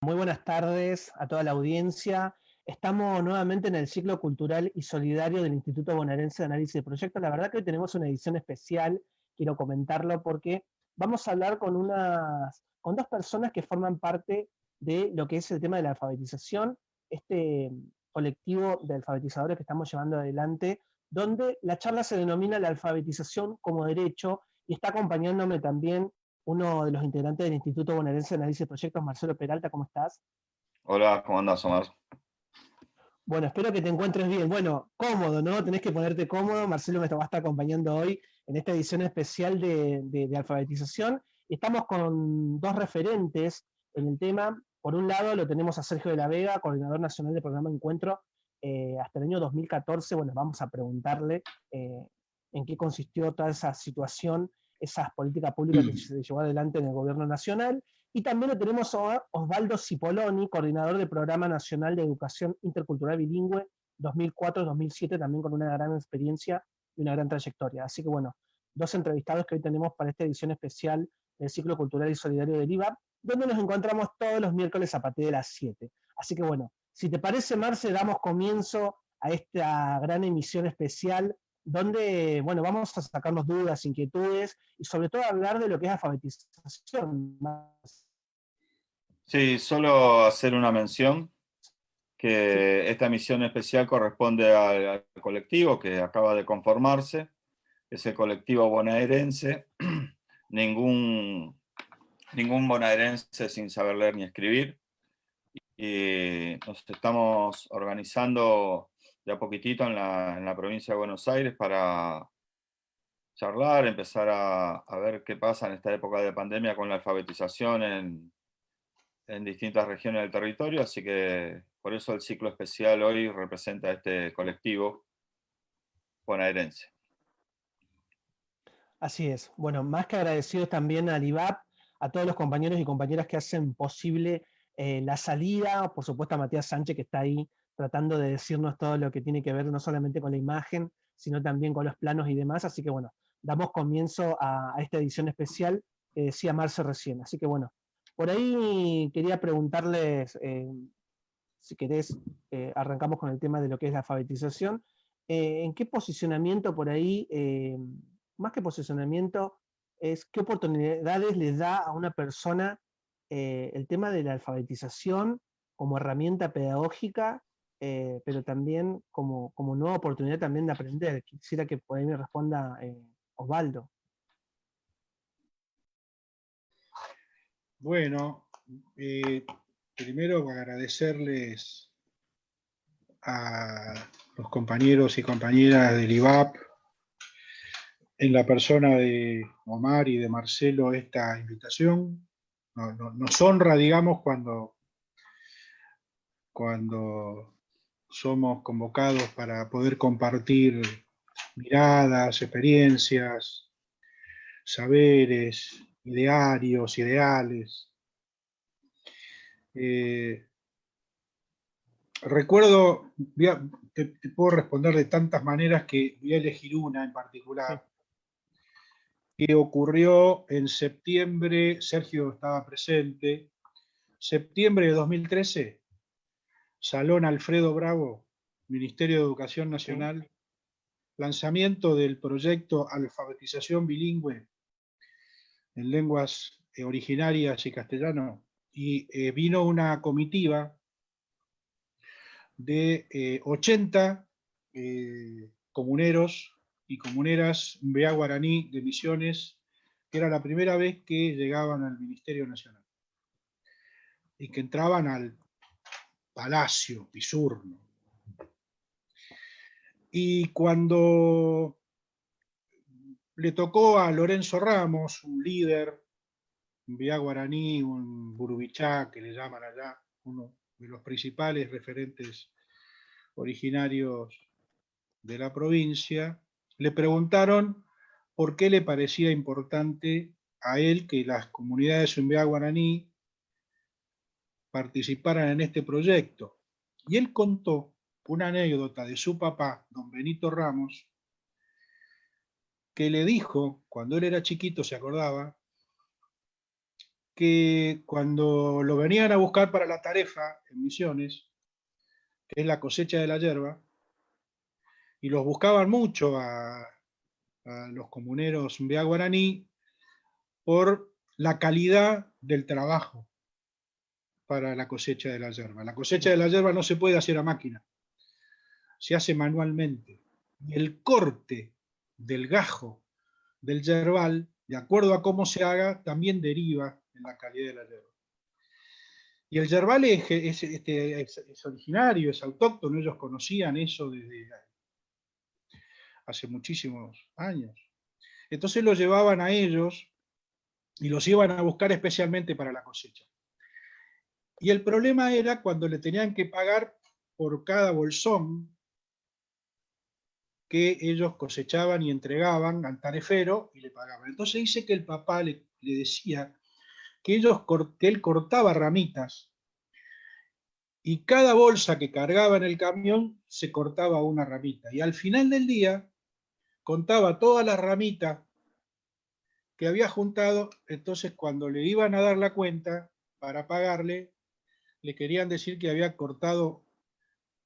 Muy buenas tardes a toda la audiencia. Estamos nuevamente en el ciclo cultural y solidario del Instituto Bonaerense de Análisis de Proyectos. La verdad que hoy tenemos una edición especial, quiero comentarlo porque vamos a hablar con dos personas que forman parte de lo que es el tema de la alfabetización, este colectivo de alfabetizadores que estamos llevando adelante, donde la charla se denomina la alfabetización como derecho, y está acompañándome también uno de los integrantes del Instituto Bonaerense de Análisis de Proyectos, Marcelo Peralta. ¿Cómo estás? Hola, ¿cómo andás, Omar? Bueno, espero que te encuentres bien. Bueno, cómodo, ¿no? Tenés que ponerte cómodo. Marcelo me va a estar acompañando hoy en esta edición especial de alfabetización. Y estamos con dos referentes en el tema. Por un lado lo tenemos a Sergio de la Vega, coordinador nacional del programa Encuentro, hasta el año 2014. Bueno, vamos a preguntarle en qué consistió toda esa situación, esa política pública que se llevó adelante en el gobierno nacional. Y también lo tenemos a Osvaldo Cipolloni, coordinador del Programa Nacional de Educación Intercultural Bilingüe 2004-2007, también con una gran experiencia y una gran trayectoria. Así que bueno, dos entrevistados que hoy tenemos para esta edición especial del Ciclo Cultural y Solidario del IVAP, donde nos encontramos todos los miércoles a partir de las 7. Así que bueno, si te parece, Marce, damos comienzo a esta gran emisión especial donde, bueno, vamos a sacarnos dudas, inquietudes y sobre todo hablar de lo que es alfabetización. Sí, solo hacer una mención, Sí, que esta misión especial corresponde al colectivo que acaba de conformarse, es el colectivo bonaerense. Ningún bonaerense sin saber leer ni escribir. Y nos estamos organizando de a poquitito en la provincia de Buenos Aires para charlar, empezar a ver qué pasa en esta época de pandemia con la alfabetización en distintas regiones del territorio, así que por eso el ciclo especial hoy representa a este colectivo bonaerense. así es. Bueno, más que agradecidos también al IVAP, a todos los compañeros y compañeras que hacen posible la salida, por supuesto a Matías Sánchez, que está ahí tratando de decirnos todo lo que tiene que ver no solamente con la imagen, sino también con los planos y demás. Así que bueno, damos comienzo a esta edición especial que decía Marce recién. Así que bueno, por ahí quería preguntarles, si querés, arrancamos con el tema de lo que es la alfabetización. ¿En qué posicionamiento por ahí, más que posicionamiento, es qué oportunidades les da a una persona el tema de la alfabetización como herramienta pedagógica, pero también como nueva oportunidad también de aprender? Quisiera que por ahí me responda Osvaldo. Bueno, primero agradecerles a los compañeros y compañeras del IVAP, en la persona de Omar y de Marcelo, esta invitación. Nos honra, digamos, cuando somos convocados para poder compartir miradas, experiencias, saberes, idearios, ideales. Recuerdo, te puedo responder de tantas maneras que voy a elegir una en particular, que ocurrió en septiembre. Sergio estaba presente, septiembre de 2013, Salón Alfredo Bravo, Ministerio de Educación Sí, Nacional, lanzamiento del proyecto Alfabetización Bilingüe en lenguas originarias y castellano, y vino una comitiva de 80 comuneros y comuneras Mbea Guaraní de Misiones, que era la primera vez que llegaban al Ministerio Nacional y que entraban al Palacio Pisurno. Y cuando le tocó a Lorenzo Ramos, un líder, Mbea Guaraní, un Burubichá, que le llaman allá, uno de los principales referentes originarios de la provincia, le preguntaron por qué le parecía importante a él que las comunidades Mbea Guaraní participaran en este proyecto. Y él contó una anécdota de su papá, don Benito Ramos, que le dijo, cuando él era chiquito, se acordaba, que cuando lo venían a buscar para la tarefa en Misiones, que es la cosecha de la yerba, y los buscaban mucho a los comuneros Mbea guaraní por la calidad del trabajo para la cosecha de la yerba. La cosecha de la yerba no se puede hacer a máquina, se hace manualmente. Y el corte del gajo del yerbal, de acuerdo a cómo se haga, también deriva en la calidad de la yerba. Y el yerbal es originario, es autóctono, ellos conocían eso desde hace muchísimos años. Entonces lo llevaban a ellos y los iban a buscar especialmente para la cosecha. Y el problema era cuando le tenían que pagar por cada bolsón que ellos cosechaban y entregaban al tarefero y le pagaban. Entonces dice que el papá le decía que él cortaba ramitas y cada bolsa que cargaba en el camión se cortaba una ramita. Y al final del día contaba todas las ramitas que había juntado, entonces cuando le iban a dar la cuenta para pagarle, le querían decir que había cortado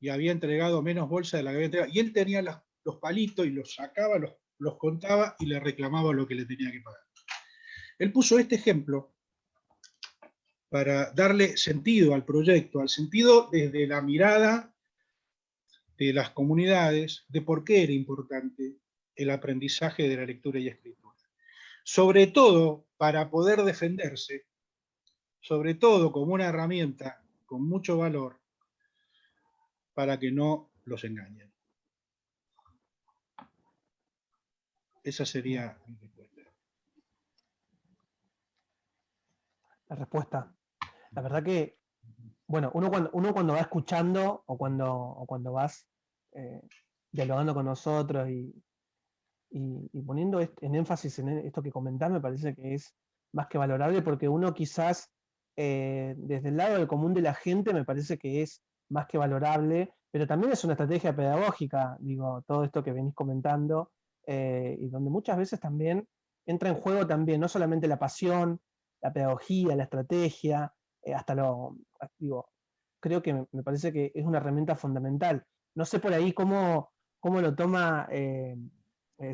y había entregado menos bolsas de la que había entregado. Y él tenía los palitos y los sacaba, los contaba y le reclamaba lo que le tenía que pagar. Él puso este ejemplo para darle sentido al proyecto, al sentido desde la mirada de las comunidades, de por qué era importante el aprendizaje de la lectura y escritura. Sobre todo para poder defenderse, sobre todo como una herramienta con mucho valor para que no los engañen. Esa sería mi respuesta. La respuesta. La verdad que, bueno, uno cuando va escuchando o cuando vas dialogando con nosotros y poniendo en énfasis en esto que comentás, me parece que es más que valorable, porque uno quizás desde el lado del común de la gente me parece que es más que valorable, pero también es una estrategia pedagógica, digo, todo esto que venís comentando, y donde muchas veces también entra en juego también no solamente la pasión, la pedagogía, la estrategia, digo, creo que me parece que es una herramienta fundamental. No sé por ahí cómo lo toma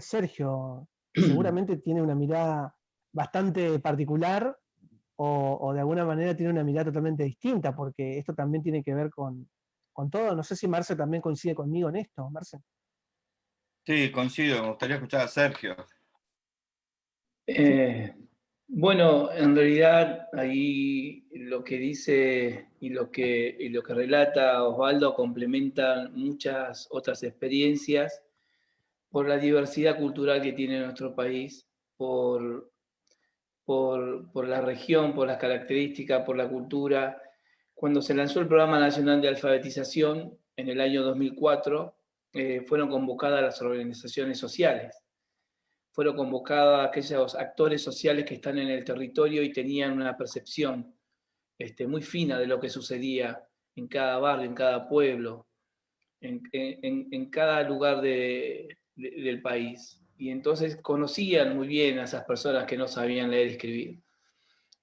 Sergio. Seguramente tiene una mirada bastante particular o de alguna manera tiene una mirada totalmente distinta, porque esto también tiene que ver con todo. No sé si Marce también coincide conmigo en esto, Marce. Sí, coincido, me gustaría escuchar a Sergio. Bueno, en realidad ahí lo que dice y lo que relata Osvaldo complementan muchas otras experiencias por la diversidad cultural que tiene nuestro país, por la región, por las características, por la cultura. Cuando se lanzó el Programa Nacional de Alfabetización en el año 2004, fueron convocadas las organizaciones sociales, fueron convocados aquellos actores sociales que están en el territorio y tenían una percepción muy fina de lo que sucedía en cada barrio, en cada pueblo, en cada lugar del país. Y entonces conocían muy bien a esas personas que no sabían leer y escribir.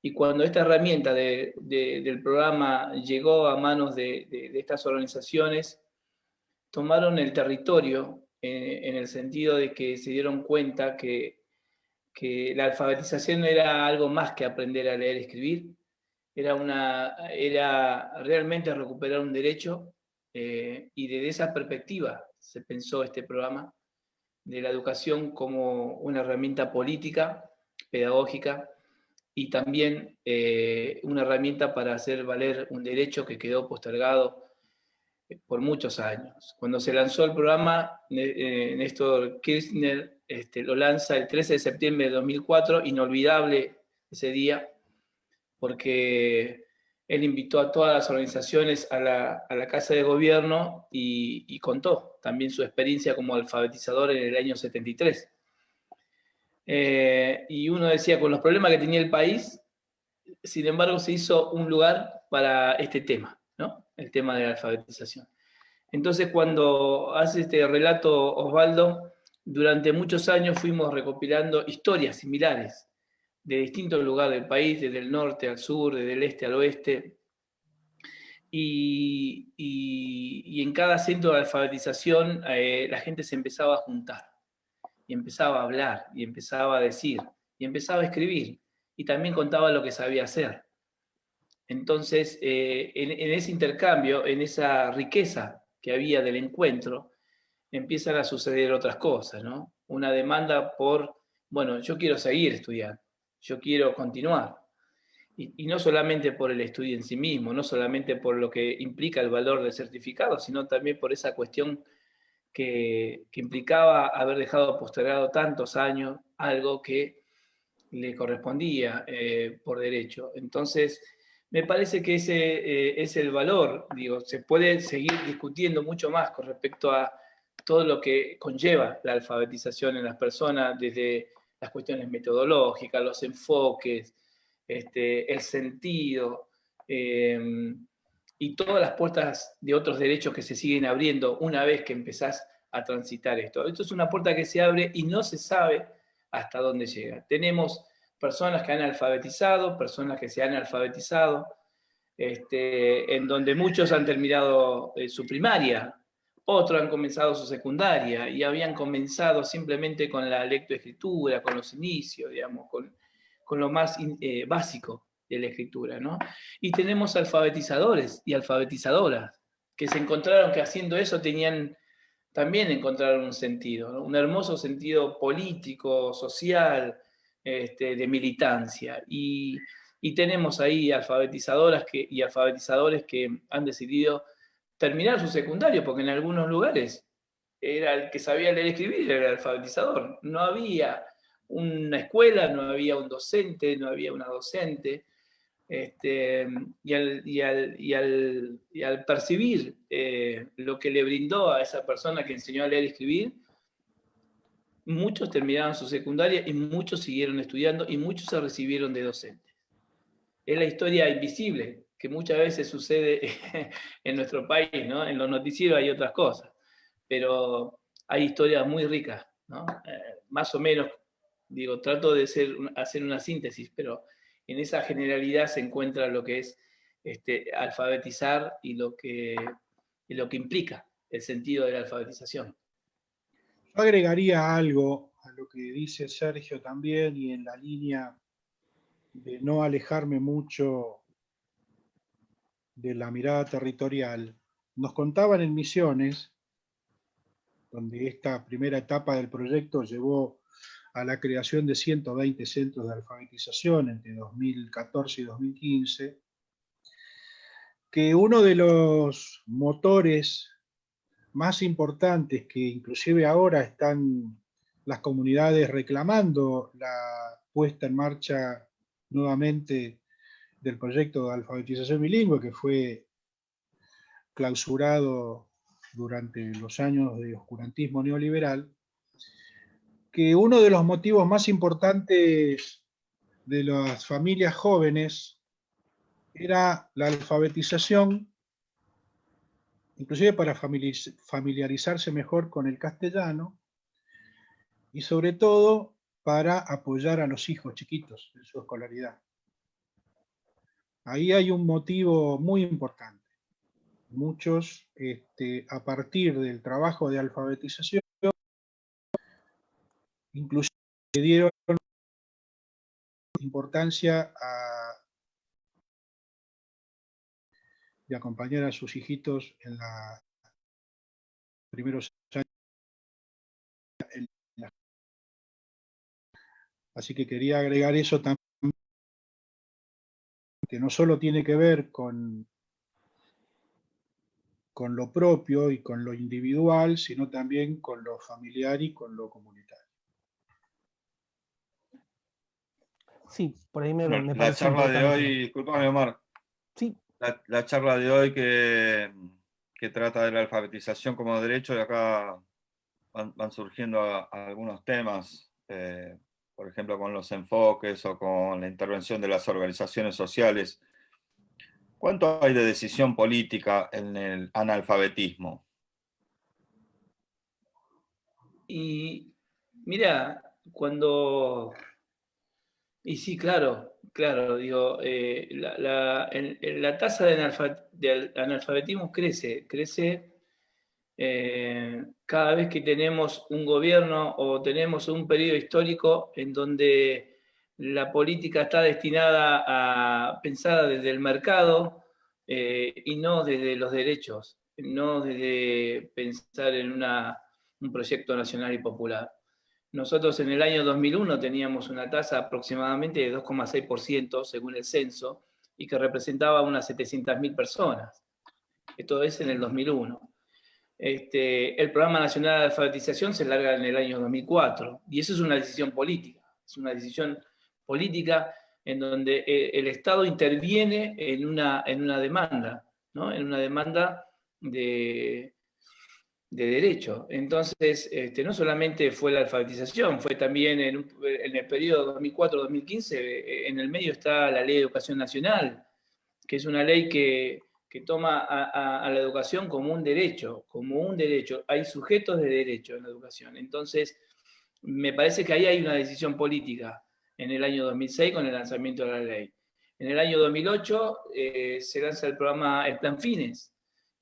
Y cuando esta herramienta del programa llegó a manos de estas organizaciones, tomaron el territorio en el sentido de que se dieron cuenta que la alfabetización no era algo más que aprender a leer y escribir, era realmente recuperar un derecho, y desde esa perspectiva se pensó este programa de la educación como una herramienta política, pedagógica, y también una herramienta para hacer valer un derecho que quedó postergado por muchos años. Cuando se lanzó el programa, Néstor Kirchner lo lanza el 13 de septiembre de 2004, inolvidable ese día, porque él invitó a todas las organizaciones a la Casa de Gobierno y contó también su experiencia como alfabetizador en el año 73. Y uno decía, con los problemas que tenía el país, sin embargo se hizo un lugar para este tema, ¿no? El tema de la alfabetización. Entonces, cuando hace este relato Osvaldo, durante muchos años fuimos recopilando historias similares de distintos lugares del país, desde el norte al sur, desde el este al oeste. Y en cada centro de alfabetización la gente se empezaba a juntar, y empezaba a hablar, y empezaba a decir, y empezaba a escribir, y también contaba lo que sabía hacer. Entonces, en ese intercambio, en esa riqueza que había del encuentro, empiezan a suceder otras cosas, ¿no? Una demanda por, bueno, yo quiero seguir estudiando, yo quiero continuar. Y no solamente por el estudio en sí mismo, no solamente por lo que implica el valor del certificado, sino también por esa cuestión que implicaba haber dejado postergado tantos años algo que le correspondía por derecho. Entonces, me parece que ese es el valor. Digo, se puede seguir discutiendo mucho más con respecto a todo lo que conlleva la alfabetización en las personas, desde las cuestiones metodológicas, los enfoques, el sentido, y todas las puertas de otros derechos que se siguen abriendo una vez que empezás a transitar esto. Esto es una puerta que se abre y no se sabe hasta dónde llega. Tenemos personas que han alfabetizado, personas que se han alfabetizado, en donde muchos han terminado su primaria, otros han comenzado su secundaria y habían comenzado simplemente con la lectoescritura, con los inicios, digamos, con lo más básico de la escritura, ¿no? Y tenemos alfabetizadores y alfabetizadoras que se encontraron que haciendo eso también encontraron un sentido, ¿no? Un hermoso sentido político, social, de militancia. Y tenemos ahí alfabetizadoras y alfabetizadores que han decidido terminar su secundario, porque en algunos lugares era el que sabía leer y escribir, era el alfabetizador. No había una escuela, no había un docente, no había una docente. Y al percibir lo que le brindó a esa persona que enseñó a leer y escribir, muchos terminaron su secundaria y muchos siguieron estudiando y muchos se recibieron de docentes. Es la historia invisible que muchas veces sucede en nuestro país, ¿no? En los noticieros hay otras cosas, pero hay historias muy ricas, ¿no? Más o menos, digo, trato de hacer una síntesis, pero en esa generalidad se encuentra lo que es alfabetizar y lo que implica el sentido de la alfabetización. Yo agregaría algo a lo que dice Sergio también, y en la línea de no alejarme mucho de la mirada territorial. Nos contaban en Misiones, donde esta primera etapa del proyecto llevó a la creación de 120 centros de alfabetización entre 2014 y 2015, que uno de los motores más importantes, que inclusive ahora están las comunidades reclamando la puesta en marcha nuevamente del proyecto de alfabetización bilingüe, que fue clausurado durante los años de oscurantismo neoliberal, que uno de los motivos más importantes de las familias jóvenes era la alfabetización, inclusive para familiarizarse mejor con el castellano, y sobre todo para apoyar a los hijos chiquitos en su escolaridad. Ahí hay un motivo muy importante. Muchos, a partir del trabajo de alfabetización, inclusive dieron importancia de acompañar a sus hijitos en los primeros años. Así que quería agregar eso también, que no solo tiene que ver con lo propio y con lo individual, sino también con lo familiar y con lo comunitario. Sí, por ahí me Bueno, la parece charla de importante. hoy, discúlpame Omar, Sí, la charla de hoy que trata de la alfabetización como derecho, y acá van surgiendo algunos temas, por ejemplo con los enfoques o con la intervención de las organizaciones sociales. ¿Cuánto hay de decisión política en el analfabetismo? Y mira, cuando Y sí, claro, claro, digo, la tasa de analfabetismo crece cada vez que tenemos un gobierno o tenemos un periodo histórico en donde la política está destinada a pensar desde el mercado y no desde los derechos, no desde pensar en un proyecto nacional y popular. Nosotros en el año 2001 teníamos una tasa aproximadamente de 2,6% según el censo y que representaba unas 700.000 personas. Esto es en el 2001. El Programa Nacional de Alfabetización se larga en el año 2004 y eso es una decisión política. Es una decisión política en donde el Estado interviene en una demanda, ¿no? En una demanda de derecho. Entonces, no solamente fue la alfabetización, fue también en el periodo 2004-2015, en el medio está la Ley de Educación Nacional, que es una ley que toma a la educación como un derecho, Hay sujetos de derecho en la educación. Entonces, me parece que ahí hay una decisión política en el año 2006 con el lanzamiento de la ley. En el año 2008 se lanza el programa, el Plan Fines.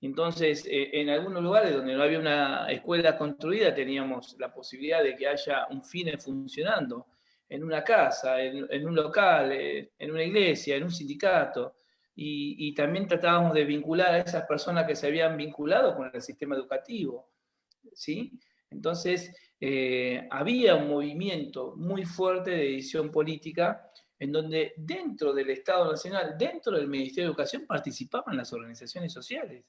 Entonces, en algunos lugares donde no había una escuela construida, teníamos la posibilidad de que haya un Fines funcionando en una casa, en un local, en una iglesia, en un sindicato. Y también tratábamos de vincular a esas personas que se habían vinculado con el sistema educativo, ¿sí? Entonces, había un movimiento muy fuerte de decisión política en donde dentro del Estado Nacional, dentro del Ministerio de Educación, participaban las organizaciones sociales.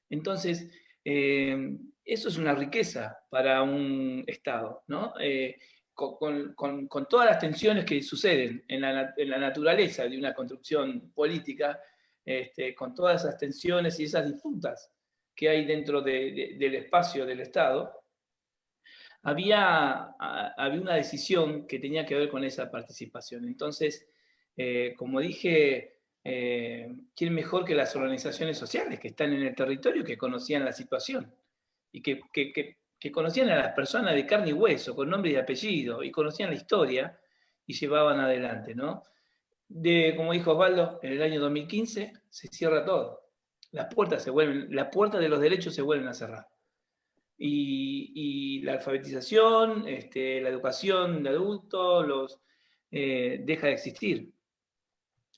Entonces, eso es una riqueza para un Estado, ¿no? Con todas las tensiones que suceden en la naturaleza de una construcción política, con todas esas tensiones y esas disputas que hay dentro del espacio del Estado, había una decisión que tenía que ver con esa participación. Entonces, como dije, ¿quién mejor que las organizaciones sociales que están en el territorio, que conocían la situación y que conocían a las personas de carne y hueso, con nombre y apellido, y conocían la historia y llevaban adelante, ¿no? Como dijo Osvaldo, en el año 2015 se cierra todo. Las puertas de los derechos se vuelven a cerrar. Y la alfabetización, la educación de adultos, deja de existir.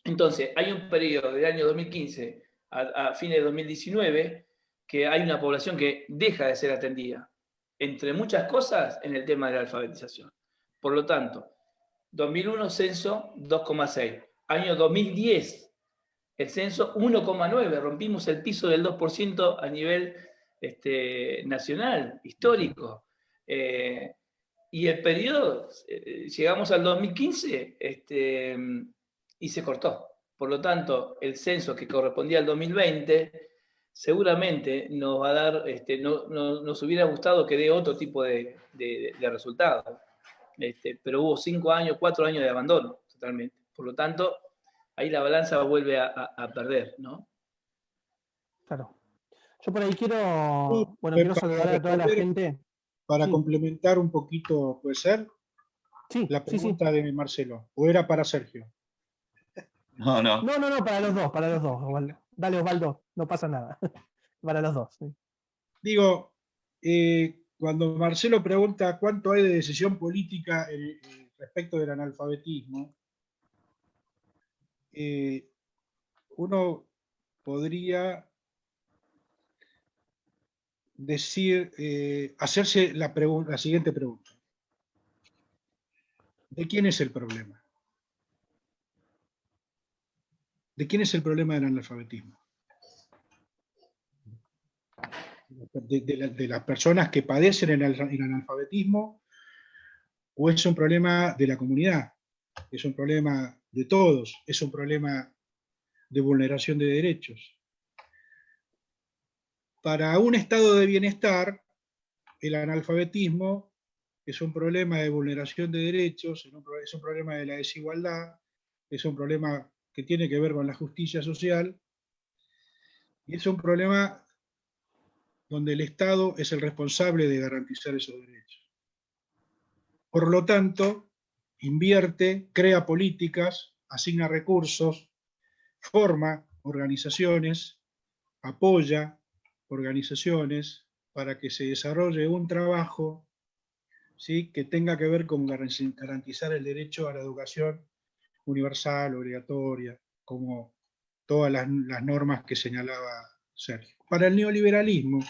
Entonces, hay un periodo del año 2015 a fines de 2019 que hay una población que deja de ser atendida, entre muchas cosas, en el tema de la alfabetización. Por lo tanto, 2001 censo 2,6. Año 2010, el censo 1,9. Rompimos el piso del 2% a nivel nacional, histórico. Y el periodo, llegamos al 2015 y se cortó. Por lo tanto, el censo que correspondía al 2020 seguramente nos va a dar, nos hubiera gustado que dé otro tipo de resultados. Pero hubo 4 años de abandono totalmente. Por lo tanto, ahí la balanza vuelve a perder, ¿no? Claro. Yo por ahí quiero saludar a toda la gente. Para Sí. complementar un poquito, ¿puede ser? Sí, La pregunta de Marcelo, ¿o era para Sergio? No, No, para los dos, Osvaldo. Dale, Osvaldo, no pasa nada. Para los dos. Sí. Digo, cuando Marcelo pregunta cuánto hay de decisión política respecto del analfabetismo, uno podría decir, hacerse la siguiente pregunta. ¿De quién es el problema? ¿De quién es el problema del analfabetismo? ¿De las personas que padecen el analfabetismo? ¿O es un problema de la comunidad? ¿Es un problema de todos? ¿Es un problema de vulneración de derechos? Para un estado de bienestar, el analfabetismo es un problema de vulneración de derechos, es un problema de la desigualdad, es un problema que tiene que ver con la justicia social, y es un problema donde el Estado es el responsable de garantizar esos derechos. Por lo tanto, invierte, crea políticas, asigna recursos, forma organizaciones, apoya organizaciones para que se desarrolle un trabajo, ¿sí?, que tenga que ver con garantizar el derecho a la educación universal, obligatoria, como todas las normas que señalaba Sergio. Para el neoliberalismo,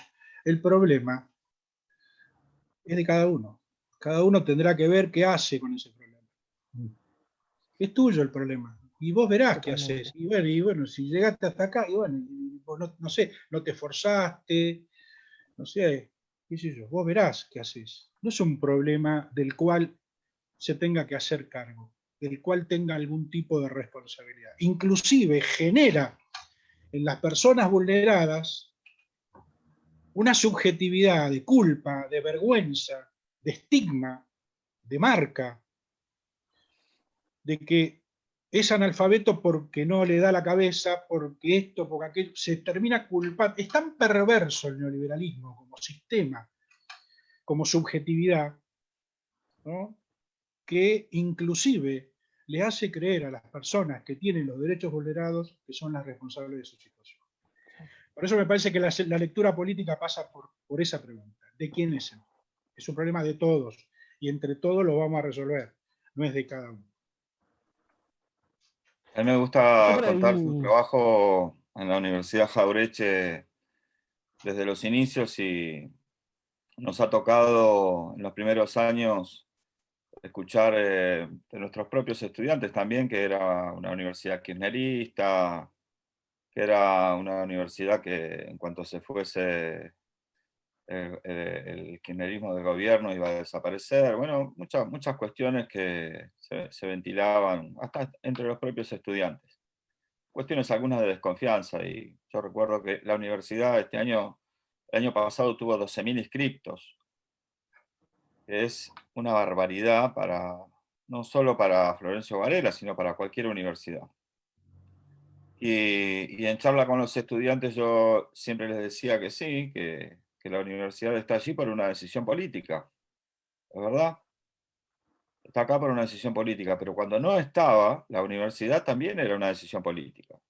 el problema es de cada uno. Cada uno tendrá que ver qué hace con ese problema. Es tuyo el problema. Y vos verás qué haces. Y bueno, si llegaste hasta acá, y bueno, y vos no sé, no te esforzaste, no sé, qué sé yo, vos verás qué haces. No es un problema del cual se tenga que hacer cargo, del cual tenga algún tipo de responsabilidad. Inclusive genera en las personas vulneradas una subjetividad de culpa, de vergüenza, de estigma, de marca, de que es analfabeto porque no le da la cabeza, porque esto, porque aquello, se termina culpando. Es tan perverso el neoliberalismo como sistema, como subjetividad, ¿no?, que inclusive le hace creer a las personas que tienen los derechos vulnerados que son las responsables de su situación. Por eso me parece que la lectura política pasa por esa pregunta. ¿De quién es el? Es un problema de todos, y entre todos lo vamos a resolver, no es de cada uno. A mí me Yo gusta por contar su ahí, trabajo en la Universidad Jaureche desde los inicios y nos ha tocado en los primeros años escuchar de nuestros propios estudiantes también, que era una universidad kirchnerista, que era una universidad que en cuanto se fuese el kirchnerismo del gobierno iba a desaparecer. Bueno, muchas cuestiones que se ventilaban hasta entre los propios estudiantes. Cuestiones algunas de desconfianza, y yo recuerdo que la universidad el año pasado tuvo 12.000 inscriptos, que es una barbaridad no solo para Florencio Varela, sino para cualquier universidad. Y en charla con los estudiantes yo siempre les decía que sí, que la universidad está allí por una decisión política, ¿es verdad? Está acá por una decisión política, pero cuando no estaba, la universidad también era una decisión política.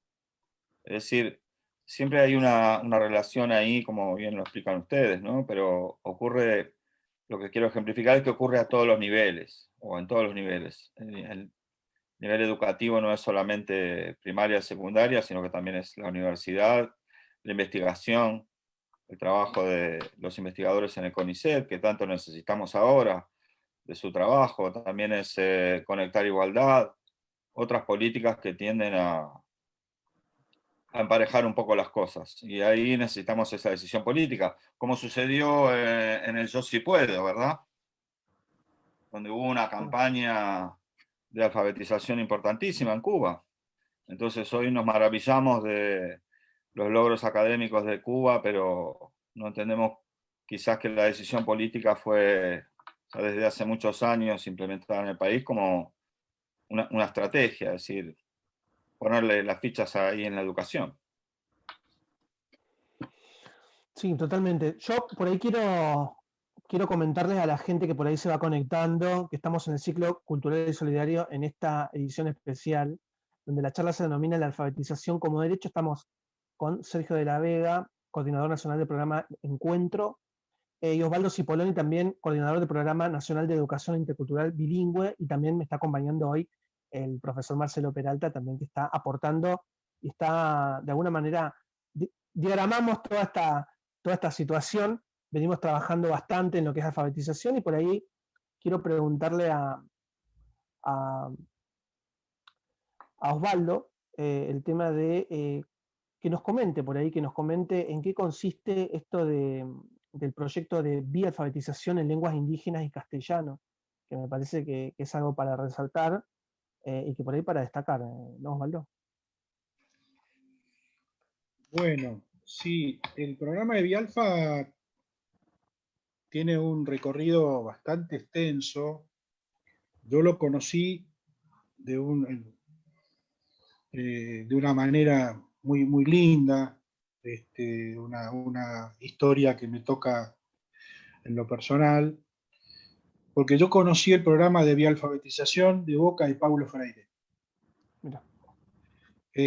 Es decir, siempre hay una relación ahí, como bien lo explican ustedes, ¿no? Pero ocurre, lo que quiero ejemplificar es que ocurre a todos los niveles, o en todos los niveles. El nivel educativo no es solamente primaria, secundaria, sino que también es la universidad, la investigación, el trabajo de los investigadores en el CONICET, que tanto necesitamos ahora, de su trabajo, también es conectar igualdad, otras políticas que tienden a emparejar un poco las cosas. Y ahí necesitamos esa decisión política, como sucedió en el Yo Sí Puedo, ¿verdad? Donde hubo una campaña de alfabetización importantísima en Cuba. Entonces hoy nos maravillamos de los logros académicos de Cuba, pero no entendemos quizás que la decisión política fue ya desde hace muchos años implementada en el país como una estrategia, es decir, ponerle las fichas ahí en la educación. sí, totalmente. Yo por ahí quiero comentarles a la gente que por ahí se va conectando que estamos en el ciclo cultural y solidario en esta edición especial, donde la charla se denomina la alfabetización como derecho. Estamos con Sergio de la Vega, coordinador nacional del programa Encuentro, y Osvaldo Cipolloni, también coordinador del programa nacional de educación intercultural bilingüe, y también me está acompañando hoy el profesor Marcelo Peralta, también, que está aportando y está de alguna manera, diagramamos toda esta situación. Venimos trabajando bastante en lo que es alfabetización, y por ahí quiero preguntarle a, a Osvaldo el tema de que nos comente por ahí, que nos comente en qué consiste esto del proyecto de bialfabetización en lenguas indígenas y castellano, que me parece que es algo para resaltar y que por ahí para destacar, ¿no, Osvaldo? Bueno, sí, el programa de Bialfa tiene un recorrido bastante extenso. Yo lo conocí de una manera muy, muy linda, una historia que me toca en lo personal, porque yo conocí el programa de bialfabetización de Boca de Paulo Freire. Mira. Yo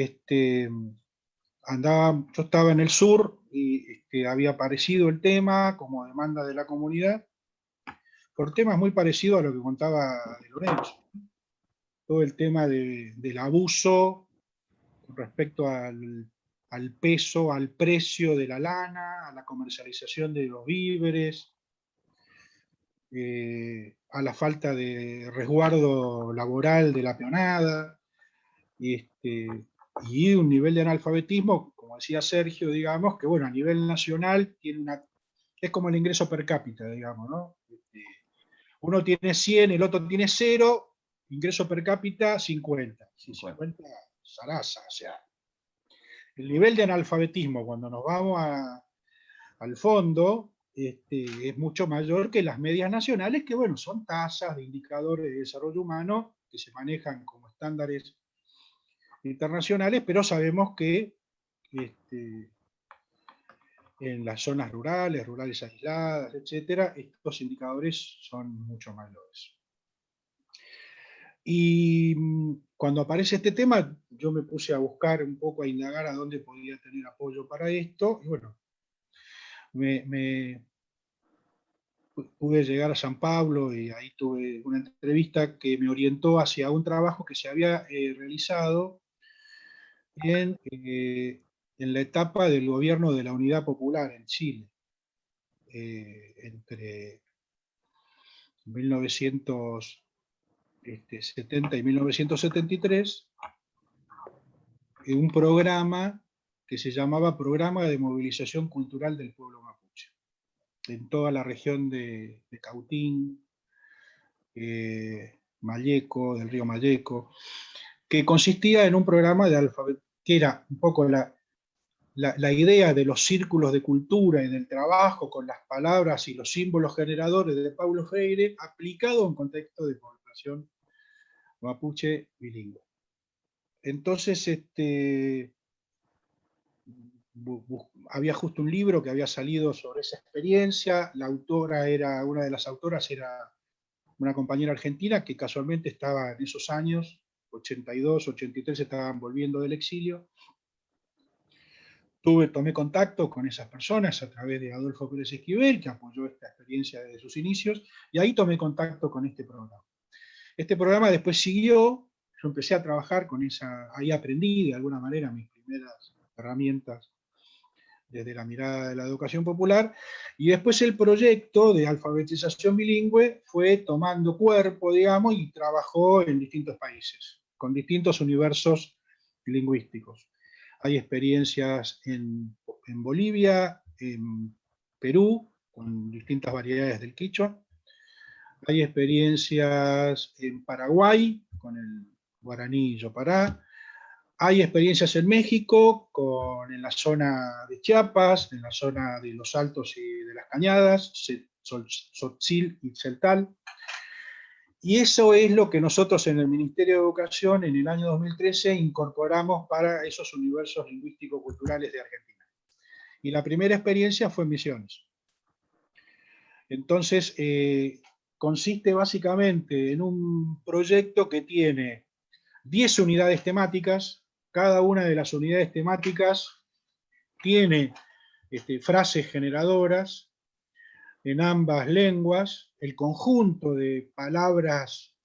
estaba en el sur y había aparecido el tema como demanda de la comunidad, por temas muy parecidos a lo que contaba de Lorenzo. Todo el tema del abuso con respecto al peso, al precio de la lana, a la comercialización de los víveres, a la falta de resguardo laboral de la peonada, y un nivel de analfabetismo, como decía Sergio, digamos, que bueno, a nivel nacional es como el ingreso per cápita, digamos, ¿no? Uno tiene 100, el otro tiene 0, ingreso per cápita 50. Si 50, zaraza, o sea. El nivel de analfabetismo, cuando nos vamos al fondo, es mucho mayor que las medias nacionales, que bueno, son tasas de indicadores de desarrollo humano que se manejan como estándares internacionales, pero sabemos que en las zonas rurales aisladas, etcétera, estos indicadores son mucho mayores. Y cuando aparece este tema, yo me puse a buscar un poco, a indagar a dónde podía tener apoyo para esto, y bueno, pude llegar a San Pablo y ahí tuve una entrevista que me orientó hacia un trabajo que se había realizado en la etapa del gobierno de la Unidad Popular en Chile, entre 1970 y 1973, un programa que se llamaba Programa de Movilización Cultural del Pueblo Mapuche, en toda la región de Cautín, Malleco, del río Malleco, que consistía en un programa de alfabeto, que era un poco la idea de los círculos de cultura y del trabajo con las palabras y los símbolos generadores de Paulo Freire, aplicado en contexto de población mapuche bilingüe. Entonces, había justo un libro que había salido sobre esa experiencia. Una de las autoras era una compañera argentina que casualmente estaba en esos años, 82, 83, estaban volviendo del exilio. Tomé contacto con esas personas a través de Adolfo Pérez Esquivel, que apoyó esta experiencia desde sus inicios, y ahí tomé contacto con este programa. Este programa después siguió, yo empecé a trabajar con ahí aprendí de alguna manera mis primeras herramientas desde la mirada de la educación popular, y después el proyecto de alfabetización bilingüe fue tomando cuerpo, digamos, y trabajó en distintos países, con distintos universos lingüísticos. Hay experiencias en Bolivia, en Perú, con distintas variedades del quichua. Hay experiencias en Paraguay, con el guaraní yopará. Hay experiencias en México, en la zona de Chiapas, en la zona de los Altos y de las Cañadas, Tzotzil y Tzeltal. Y eso es lo que nosotros en el Ministerio de Educación en el año 2013 incorporamos para esos universos lingüístico-culturales de Argentina. Y la primera experiencia fue en Misiones. Entonces, consiste básicamente en un proyecto que tiene 10 unidades temáticas. Cada una de las unidades temáticas tiene frases generadoras en ambas lenguas. El conjunto de palabras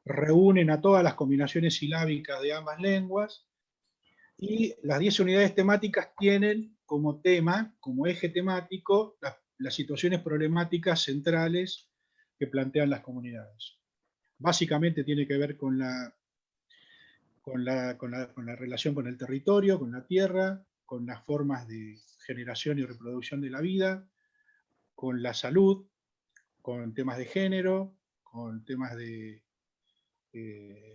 reúnen a todas las combinaciones silábicas de ambas lenguas, y las 10 unidades temáticas tienen como tema, como eje temático, las situaciones problemáticas centrales que plantean las comunidades. Básicamente tiene que ver con la relación con el territorio, con la tierra, con las formas de generación y reproducción de la vida, con la salud, con temas de género, con temas de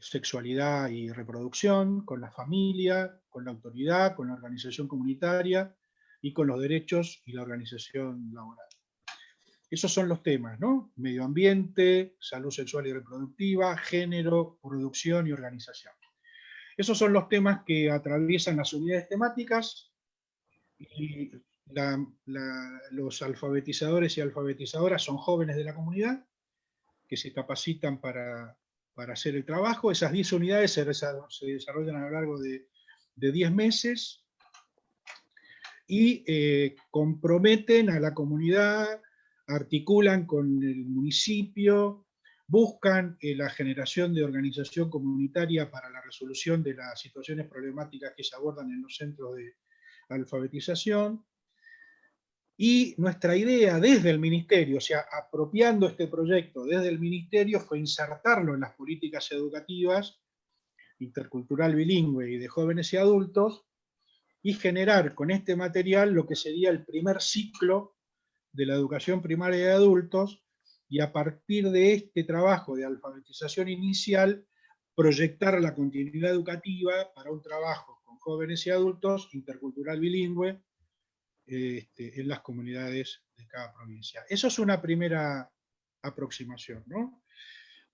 sexualidad y reproducción, con la familia, con la autoridad, con la organización comunitaria y con los derechos y la organización laboral. Esos son los temas, ¿no? Medio ambiente, salud sexual y reproductiva, género, producción y organización. Esos son los temas que atraviesan las unidades temáticas, y los alfabetizadores y alfabetizadoras son jóvenes de la comunidad que se capacitan para hacer el trabajo. Esas 10 unidades se desarrollan a lo largo de 10 meses y comprometen a la comunidad, articulan con el municipio, buscan la generación de organización comunitaria para la resolución de las situaciones problemáticas que se abordan en los centros de alfabetización. Y nuestra idea desde el Ministerio, o sea, apropiando este proyecto desde el Ministerio, fue insertarlo en las políticas educativas, intercultural bilingüe y de jóvenes y adultos, y generar con este material lo que sería el primer ciclo de la educación primaria de adultos, y a partir de este trabajo de alfabetización inicial, proyectar la continuidad educativa para un trabajo con jóvenes y adultos, intercultural bilingüe, en las comunidades de cada provincia. Eso es una primera aproximación, ¿no?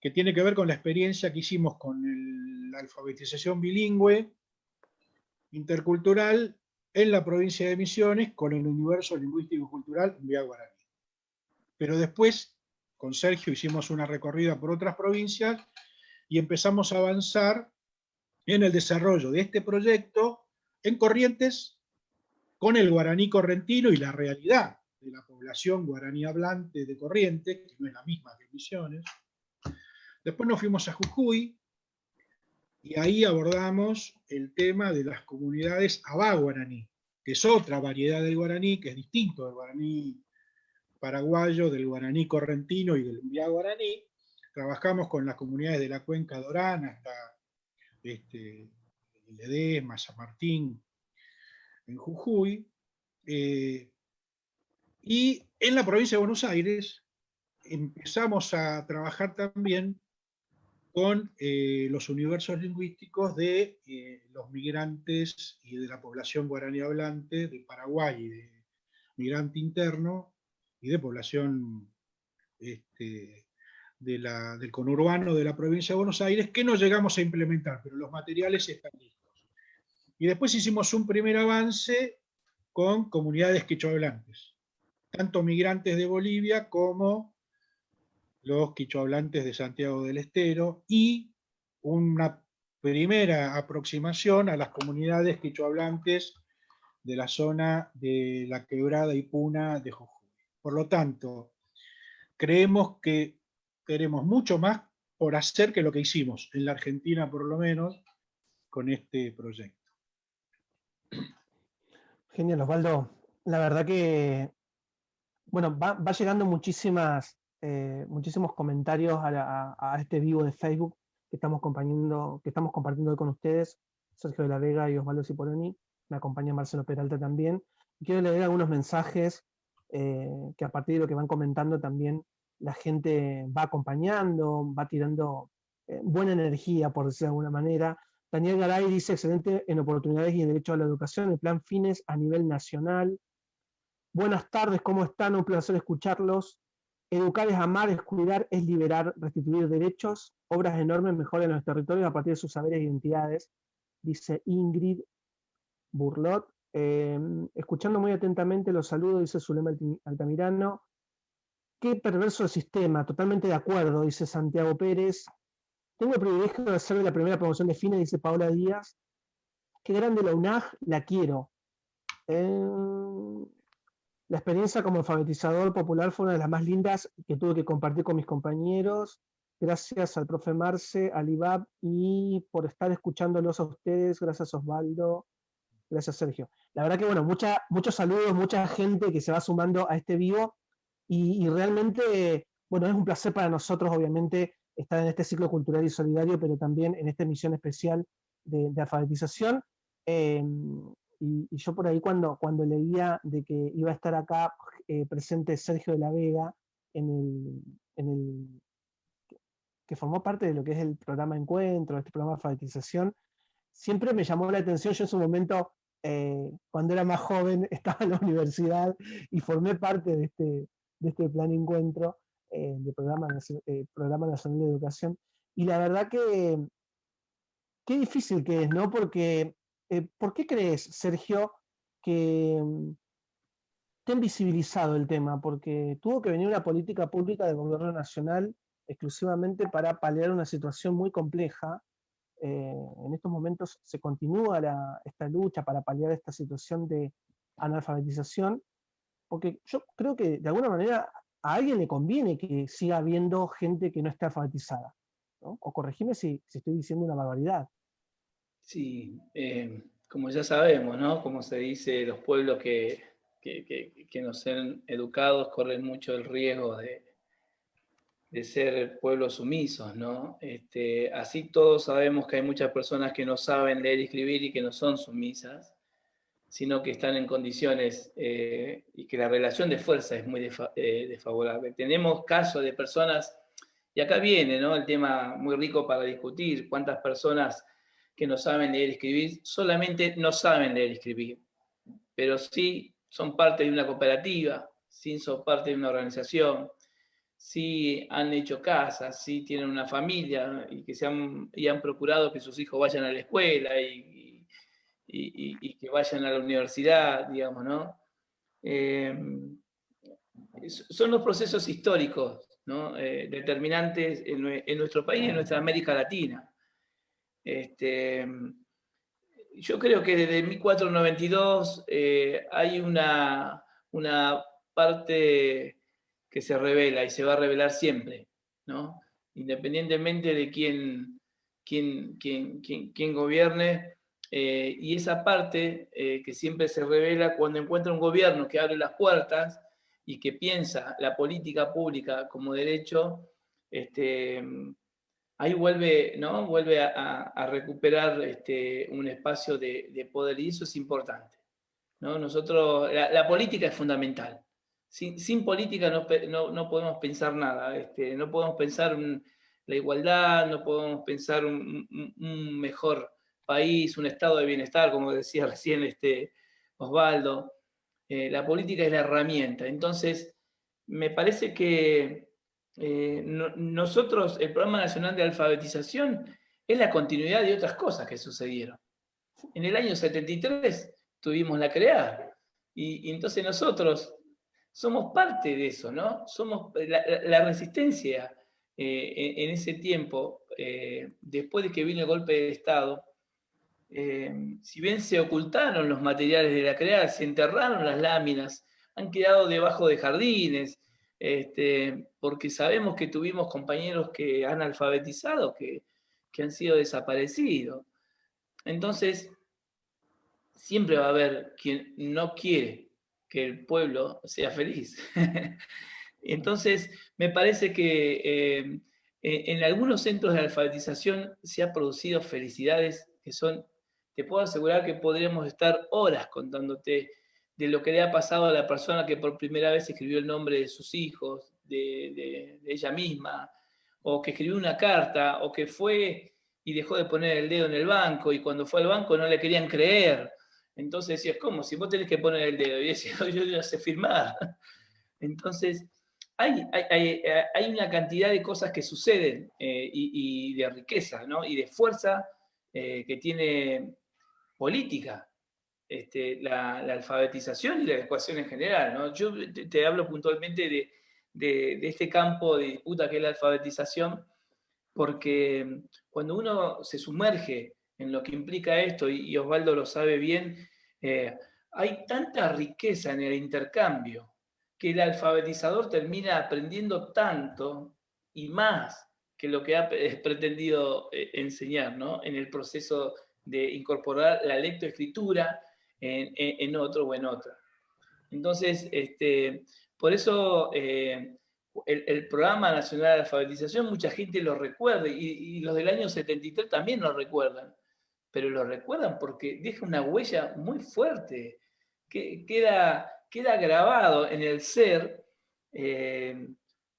Que tiene que ver con la experiencia que hicimos con la alfabetización bilingüe, intercultural, en la provincia de Misiones, con el universo lingüístico y cultural vía guaraní. Pero después, con Sergio, hicimos una recorrida por otras provincias y empezamos a avanzar en el desarrollo de este proyecto en Corrientes, con el guaraní correntino y la realidad de la población guaraní hablante de Corrientes, que no es la misma que Misiones. Después nos fuimos a Jujuy, y ahí abordamos el tema de las comunidades abá guaraní, que es otra variedad del guaraní, que es distinto del guaraní paraguayo, del guaraní correntino y del mbiá guaraní. Trabajamos con las comunidades de la cuenca de Orán hasta Ledesma, San Martín, en Jujuy, y en la provincia de Buenos Aires empezamos a trabajar también con los universos lingüísticos de los migrantes y de la población guaraní hablante de Paraguay, y de migrante interno, y de población del conurbano de la provincia de Buenos Aires, que no llegamos a implementar, pero los materiales están listos. Y después hicimos un primer avance con comunidades quichohablantes, tanto migrantes de Bolivia como los quichohablantes de Santiago del Estero, y una primera aproximación a las comunidades quichohablantes de la zona de la Quebrada y Puna de Jujuy. Por lo tanto, creemos que tenemos mucho más por hacer que lo que hicimos, en la Argentina por lo menos, con este proyecto. Genial, Osvaldo. La verdad que, bueno, va llegando muchísimos comentarios a este vivo de Facebook que estamos compartiendo hoy con ustedes, Sergio de la Vega y Osvaldo Cipolloni. Me acompaña Marcelo Peralta también. Quiero leer algunos mensajes que a partir de lo que van comentando también la gente va acompañando, va tirando buena energía, por decirlo de alguna manera. Daniel Garay dice: excelente en oportunidades y en derecho a la educación, el plan Fines a nivel nacional. Buenas tardes, ¿cómo están? Un placer escucharlos. Educar es amar, es cuidar, es liberar, restituir derechos, obras enormes mejoran los territorios a partir de sus saberes e identidades, dice Ingrid Burlot. Escuchando muy atentamente los saludos, dice Zulema Altamirano. Qué perverso el sistema, totalmente de acuerdo, dice Santiago Pérez. Tengo el privilegio de hacer la primera promoción de Fines, dice Paola Díaz. Qué grande la UNAG, la quiero. La experiencia como alfabetizador popular fue una de las más lindas que tuve que compartir con mis compañeros. Gracias al profe Marce, al IVAP, y por estar escuchándolos a ustedes. Gracias, Osvaldo. Gracias, Sergio. La verdad que, bueno, muchos saludos, mucha gente que se va sumando a este vivo, y realmente, bueno, es un placer para nosotros, obviamente, estar en este ciclo cultural y solidario, pero también en esta emisión especial de alfabetización. Y yo por ahí cuando leía de que iba a estar acá presente Sergio de la Vega, que formó parte de lo que es el programa Encuentro, este programa de alfabetización, siempre me llamó la atención. Yo en su momento, cuando era más joven, estaba en la universidad y formé parte de este plan Encuentro, del programa Nacional de Educación. Y la verdad que qué difícil que es, ¿no? Porque, ¿por qué crees, Sergio, que te han visibilizado el tema? Porque tuvo que venir una política pública del gobierno nacional exclusivamente para paliar una situación muy compleja. En estos momentos se continúa esta lucha para paliar esta situación de analfabetización, porque yo creo que de alguna manera a alguien le conviene que siga habiendo gente que no esté alfabetizada, ¿no? O corregime si estoy diciendo una barbaridad. Sí, como ya sabemos, ¿no? Como se dice, los pueblos que no sean educados corren mucho el riesgo de ser pueblos sumisos, ¿no? Así todos sabemos que hay muchas personas que no saben leer y escribir y que no son sumisas, sino que están en condiciones y que la relación de fuerza es muy desfavorable. Tenemos casos de personas, y acá viene, ¿no?, el tema muy rico para discutir, cuántas personas que no saben leer y escribir solamente no saben leer y escribir, pero sí son parte de una cooperativa, sí son parte de una organización, sí han hecho casas, sí tienen una familia y que han procurado que sus hijos vayan a la escuela y que vayan a la universidad, digamos, ¿no? Son los procesos históricos, ¿no?, determinantes en nuestro país y en nuestra América Latina. Yo creo que desde 1492 hay una parte que se revela y se va a revelar siempre, ¿no? Independientemente de quién gobierne, y esa parte que siempre se revela cuando encuentra un gobierno que abre las puertas y que piensa la política pública como derecho, ahí vuelve, ¿no?, vuelve a recuperar un espacio de poder, y eso es importante, ¿no? Nosotros, la política es fundamental. Sin política no podemos pensar nada. No podemos pensar la igualdad, no podemos pensar un mejor país, un estado de bienestar, como decía recién Osvaldo. La política es la herramienta. Entonces, me parece que nosotros, el Programa Nacional de Alfabetización, es la continuidad de otras cosas que sucedieron. En el año 73 tuvimos la CREA, y entonces nosotros somos parte de eso, ¿no? Somos la resistencia en ese tiempo, después de que vino el golpe de Estado. Si bien se ocultaron los materiales de la CREA, se enterraron las láminas, han quedado debajo de jardines, porque sabemos que tuvimos compañeros que han alfabetizado, que han sido desaparecidos. Entonces, siempre va a haber quien no quiere que el pueblo sea feliz. Entonces, me parece que en algunos centros de alfabetización se han producido felicidades que son, te puedo asegurar que podríamos estar horas contándote de lo que le ha pasado a la persona que por primera vez escribió el nombre de sus hijos, de ella misma, o que escribió una carta, o que fue y dejó de poner el dedo en el banco, y cuando fue al banco no le querían creer. Entonces decías, ¿cómo? Si vos tenés que poner el dedo. Y decía, yo ya sé firmar. Entonces, hay una cantidad de cosas que suceden y de riqueza, ¿no?, y de fuerza que tiene política, la alfabetización y la educación en general, ¿no? Yo te hablo puntualmente de este campo de disputa que es la alfabetización, porque cuando uno se sumerge en lo que implica esto, y Osvaldo lo sabe bien, hay tanta riqueza en el intercambio que el alfabetizador termina aprendiendo tanto y más que lo que ha pretendido enseñar, ¿no?, en el proceso de incorporar la lectoescritura en otro o en otra. Entonces, por eso el Programa Nacional de Alfabetización, mucha gente lo recuerda, y los del año 73 también lo recuerdan, pero lo recuerdan porque deja una huella muy fuerte, que queda grabado en el ser,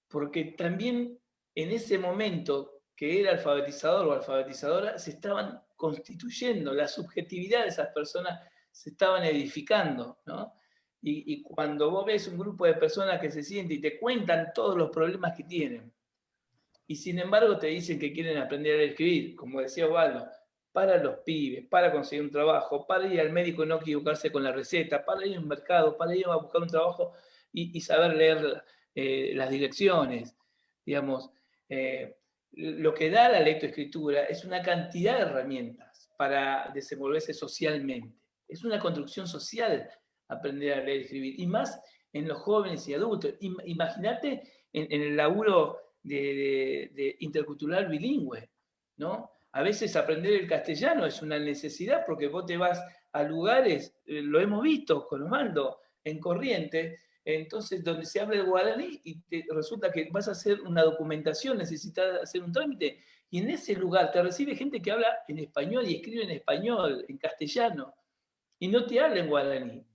porque también en ese momento que era alfabetizador o alfabetizadora, se estaban constituyendo, la subjetividad de esas personas se estaban edificando, ¿no? Y cuando vos ves un grupo de personas que se sienten y te cuentan todos los problemas que tienen, y sin embargo te dicen que quieren aprender a escribir, como decía Osvaldo, para los pibes, para conseguir un trabajo, para ir al médico y no equivocarse con la receta, para ir a un mercado, para ir a buscar un trabajo y saber leer las direcciones, digamos. lo que da la lectoescritura es una cantidad de herramientas para desenvolverse socialmente. Es una construcción social aprender a leer y escribir, y más en los jóvenes y adultos. Imagínate en el laburo de intercultural bilingüe, ¿no? A veces aprender el castellano es una necesidad porque vos te vas a lugares, lo hemos visto con Osvaldo, en Corrientes, entonces donde se habla el guaraní y resulta que vas a hacer una documentación, necesitas hacer un trámite, y en ese lugar te recibe gente que habla en español y escribe en español, en castellano, y no te habla en guaraní.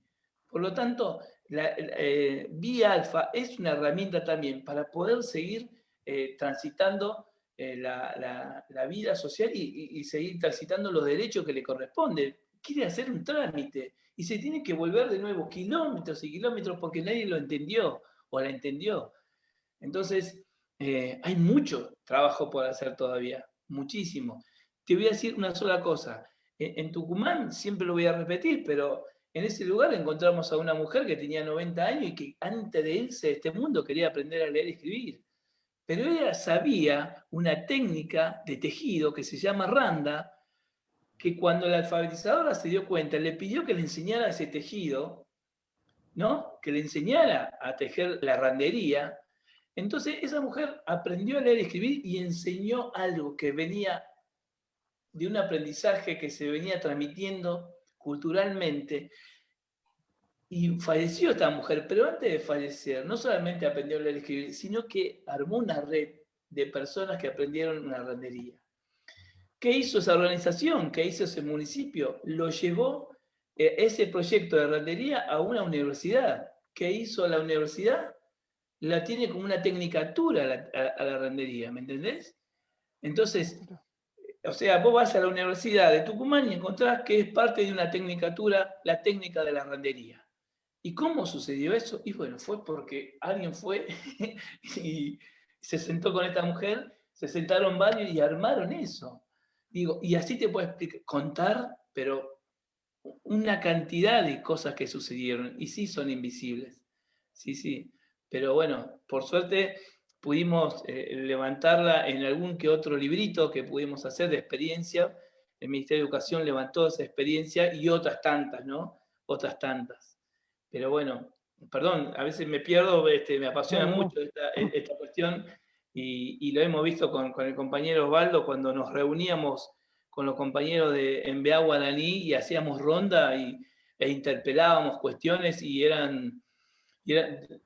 Por lo tanto, Vía Alfa es una herramienta también para poder seguir transitando la vida social y seguir transitando los derechos que le corresponden. Quiere hacer un trámite y se tiene que volver de nuevo kilómetros y kilómetros porque nadie lo entendió o la entendió. Entonces, hay mucho trabajo por hacer todavía, muchísimo. Te voy a decir una sola cosa. En Tucumán, siempre lo voy a repetir, pero en ese lugar encontramos a una mujer que tenía 90 años y que antes de irse de este mundo quería aprender a leer y escribir. Pero ella sabía una técnica de tejido que se llama randa, que cuando la alfabetizadora se dio cuenta, le pidió que le enseñara ese tejido, ¿no? Que le enseñara a tejer la randería. Entonces esa mujer aprendió a leer y escribir y enseñó algo que venía de un aprendizaje que se venía transmitiendo culturalmente. Y falleció esta mujer, pero antes de fallecer, no solamente aprendió a leer y escribir, sino que armó una red de personas que aprendieron una randería. ¿Qué hizo esa organización? ¿Qué hizo ese municipio? Lo llevó ese proyecto de randería a una universidad. ¿Qué hizo la universidad? La tiene como una tecnicatura a la randería, ¿me entendés? Entonces, o sea, vos vas a la Universidad de Tucumán y encontrás que es parte de una tecnicatura, la técnica de la randería. ¿Y cómo sucedió eso? Y bueno, fue porque alguien fue y se sentó con esta mujer, se sentaron varios y armaron eso. Digo, y así te puedo contar, pero una cantidad de cosas que sucedieron y sí son invisibles. Sí, sí. Pero bueno, por suerte pudimos levantarla en algún que otro librito que pudimos hacer de experiencia. El Ministerio de Educación levantó esa experiencia y otras tantas, ¿no? Otras tantas. Pero bueno, perdón, a veces me pierdo, me apasiona mucho esta cuestión y lo hemos visto con el compañero Osvaldo cuando nos reuníamos con los compañeros de MBA Guaraní y hacíamos ronda e interpelábamos cuestiones y eran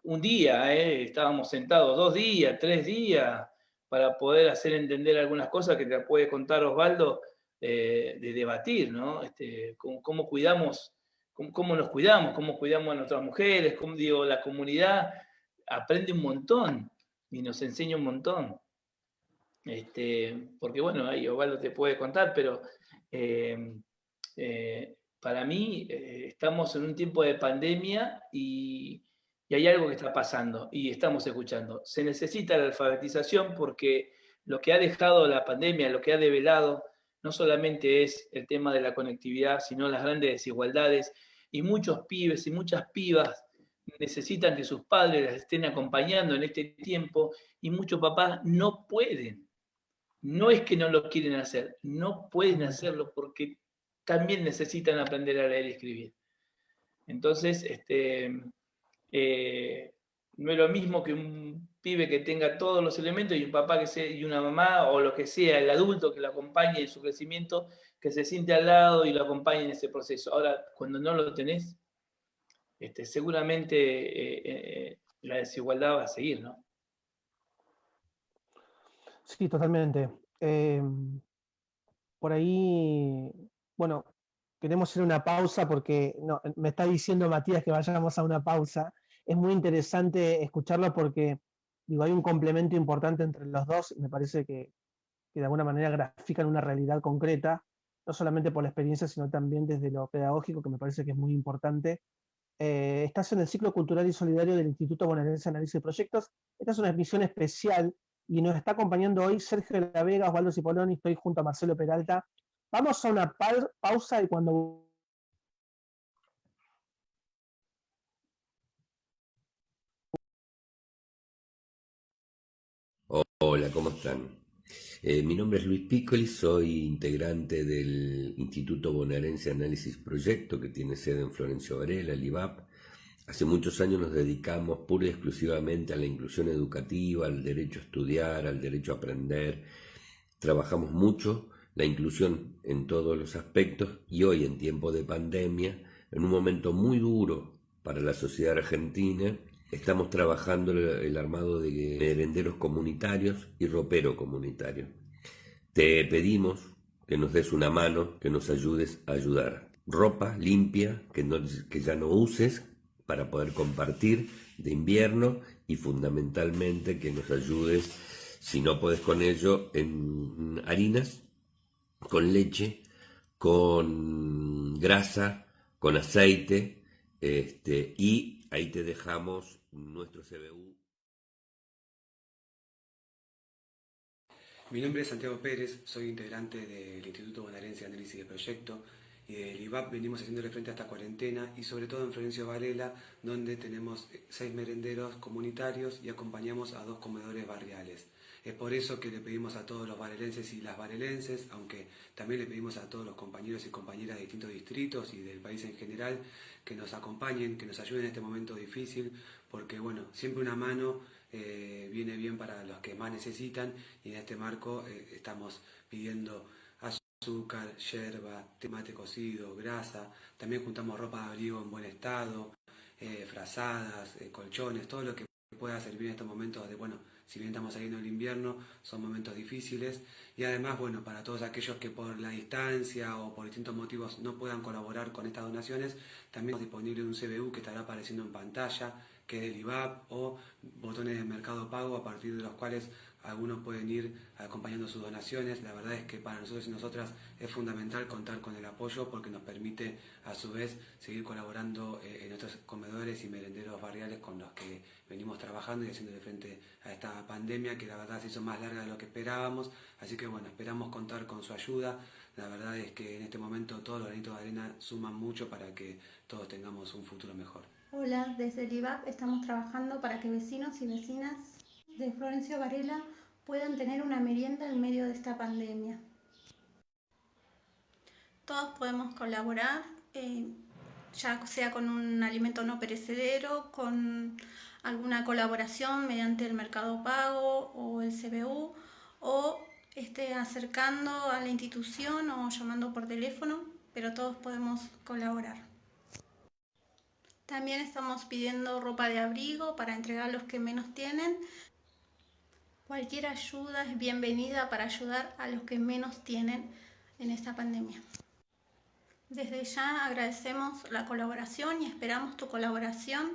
un día, estábamos sentados 2 días, 3 días para poder hacer entender algunas cosas que te puede contar Osvaldo de debatir, ¿no? Cómo cuidamos, cómo nos cuidamos, cómo cuidamos a nuestras mujeres, cómo digo, la comunidad aprende un montón y nos enseña un montón. Porque bueno, ahí Osvaldo te puede contar, pero para mí estamos en un tiempo de pandemia y hay algo que está pasando y estamos escuchando. Se necesita la alfabetización porque lo que ha dejado la pandemia, lo que ha develado, no solamente es el tema de la conectividad, sino las grandes desigualdades y muchos pibes y muchas pibas necesitan que sus padres las estén acompañando en este tiempo y muchos papás no pueden. No es que no lo quieren hacer, no pueden hacerlo porque también necesitan aprender a leer y escribir. Entonces, no es lo mismo que un pibe que tenga todos los elementos y un papá que sea, y una mamá o lo que sea, el adulto que lo acompañe en su crecimiento, que se siente al lado y lo acompañe en ese proceso. Ahora, cuando no lo tenés, seguramente la desigualdad va a seguir, ¿no? Sí, totalmente. Por ahí, bueno, queremos hacer una pausa porque no, me está diciendo Matías que vayamos a una pausa. Es muy interesante escucharlo porque digo, hay un complemento importante entre los dos y me parece que de alguna manera grafican una realidad concreta, no solamente por la experiencia, sino también desde lo pedagógico, que me parece que es muy importante. Estás en el ciclo cultural y solidario del Instituto Bonaerense de Análisis de Proyectos. Esta es una emisión especial y nos está acompañando hoy Sergio de la Vega, Osvaldo Cipolloni, estoy junto a Marcelo Peralta. Vamos a una pausa y cuando Hola, ¿cómo están? Mi nombre es Luis Piccoli, soy integrante del Instituto Bonaerense de Análisis Proyecto, que tiene sede en Florencio Varela, el IVAP. Hace muchos años nos dedicamos pura y exclusivamente a la inclusión educativa, al derecho a estudiar, al derecho a aprender. Trabajamos mucho la inclusión en todos los aspectos y hoy, en tiempo de pandemia, en un momento muy duro para la sociedad argentina, estamos trabajando el armado de merenderos comunitarios y ropero comunitario. Te pedimos que nos des una mano, que nos ayudes a ayudar. Ropa limpia, que ya no uses, para poder compartir de invierno, y fundamentalmente que nos ayudes, si no puedes con ello, en harinas, con leche, con grasa, con aceite, y ahí te dejamos nuestro CBU. Mi nombre es Santiago Pérez, soy integrante del Instituto Bonaerense de Análisis de Proyecto y del IVAP. Venimos haciéndole frente a esta cuarentena y sobre todo en Florencio Varela, donde tenemos 6 merenderos comunitarios y acompañamos a 2 comedores barriales. Es por eso que le pedimos a todos los varelenses y las varelenses, aunque también le pedimos a todos los compañeros y compañeras de distintos distritos y del país en general, que nos acompañen, que nos ayuden en este momento difícil, porque bueno, siempre una mano viene bien para los que más necesitan, y en este marco estamos pidiendo azúcar, yerba, mate cocido, grasa. También juntamos ropa de abrigo en buen estado, frazadas, colchones, todo lo que pueda servir en estos momentos de, bueno, si bien estamos saliendo del invierno, son momentos difíciles. Y además, bueno, para todos aquellos que por la distancia o por distintos motivos no puedan colaborar con estas donaciones, también es disponible un CBU que estará apareciendo en pantalla, que es del IVAP, o botones de Mercado Pago, a partir de los cuales algunos pueden ir acompañando sus donaciones. La verdad es que para nosotros y nosotras es fundamental contar con el apoyo, porque nos permite a su vez seguir colaborando en otros comedores y merenderos barriales con los que venimos trabajando y haciéndole frente a esta pandemia, que la verdad se hizo más larga de lo que esperábamos. Así que bueno, esperamos contar con su ayuda. La verdad es que en este momento todos los granitos de arena suman mucho para que todos tengamos un futuro mejor. Hola, desde el IVAP estamos trabajando para que vecinos y vecinas de Florencio Varela puedan tener una merienda en medio de esta pandemia. Todos podemos colaborar, ya sea con un alimento no perecedero, con alguna colaboración mediante el Mercado Pago o el CBU, o acercando a la institución o llamando por teléfono, pero todos podemos colaborar. También estamos pidiendo ropa de abrigo para entregar a los que menos tienen. Cualquier ayuda es bienvenida para ayudar a los que menos tienen en esta pandemia. Desde ya agradecemos la colaboración y esperamos tu colaboración.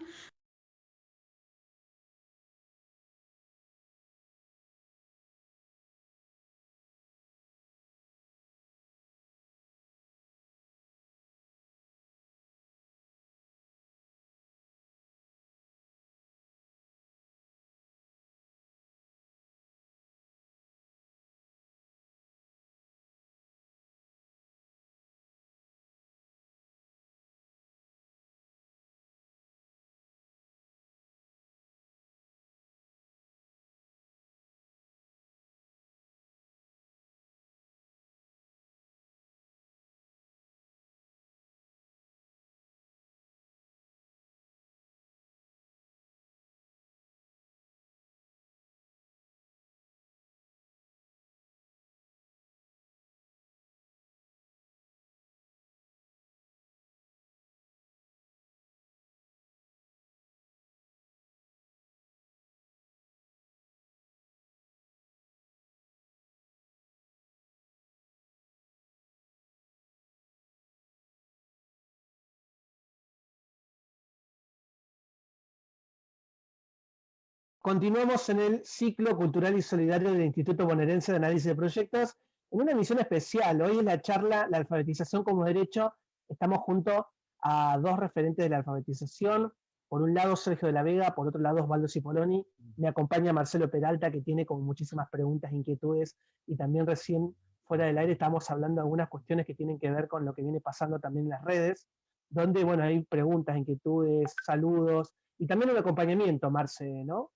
Continuamos en el ciclo cultural y solidario del Instituto Bonaerense de Análisis de Proyectos en una emisión especial. Hoy es la charla La alfabetización como derecho. Estamos junto a 2 referentes de la alfabetización. Por un lado Sergio de la Vega, por otro lado Osvaldo Cipolloni. Me acompaña Marcelo Peralta, que tiene como muchísimas preguntas, inquietudes, y también recién fuera del aire estábamos hablando de algunas cuestiones que tienen que ver con lo que viene pasando también en las redes, donde bueno, hay preguntas, inquietudes, saludos y también un acompañamiento, Marce, ¿no?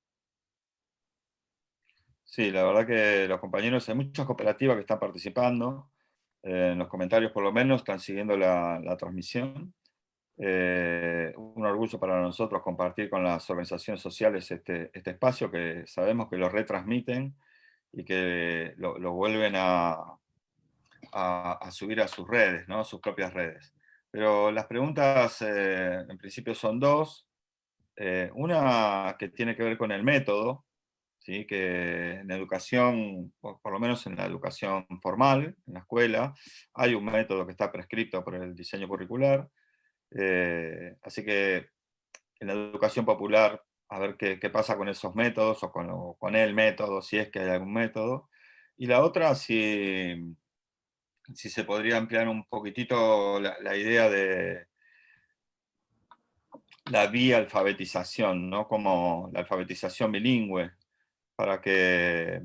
Sí, la verdad que los compañeros, hay muchas cooperativas que están participando, en los comentarios por lo menos, están siguiendo la transmisión. Un orgullo para nosotros compartir con las organizaciones sociales este espacio que sabemos que lo retransmiten y que lo vuelven a subir a sus redes, ¿no? Sus propias redes. Pero las preguntas en principio son dos. Una que tiene que ver con el método, ¿sí? Que en educación, por lo menos en la educación formal, en la escuela, hay un método que está prescrito por el diseño curricular. Así que en la educación popular, a ver qué pasa con esos métodos o con el método, si es que hay algún método. Y la otra, si se podría ampliar un poquitito la idea de la bialfabetización, ¿no? Como la alfabetización bilingüe, para que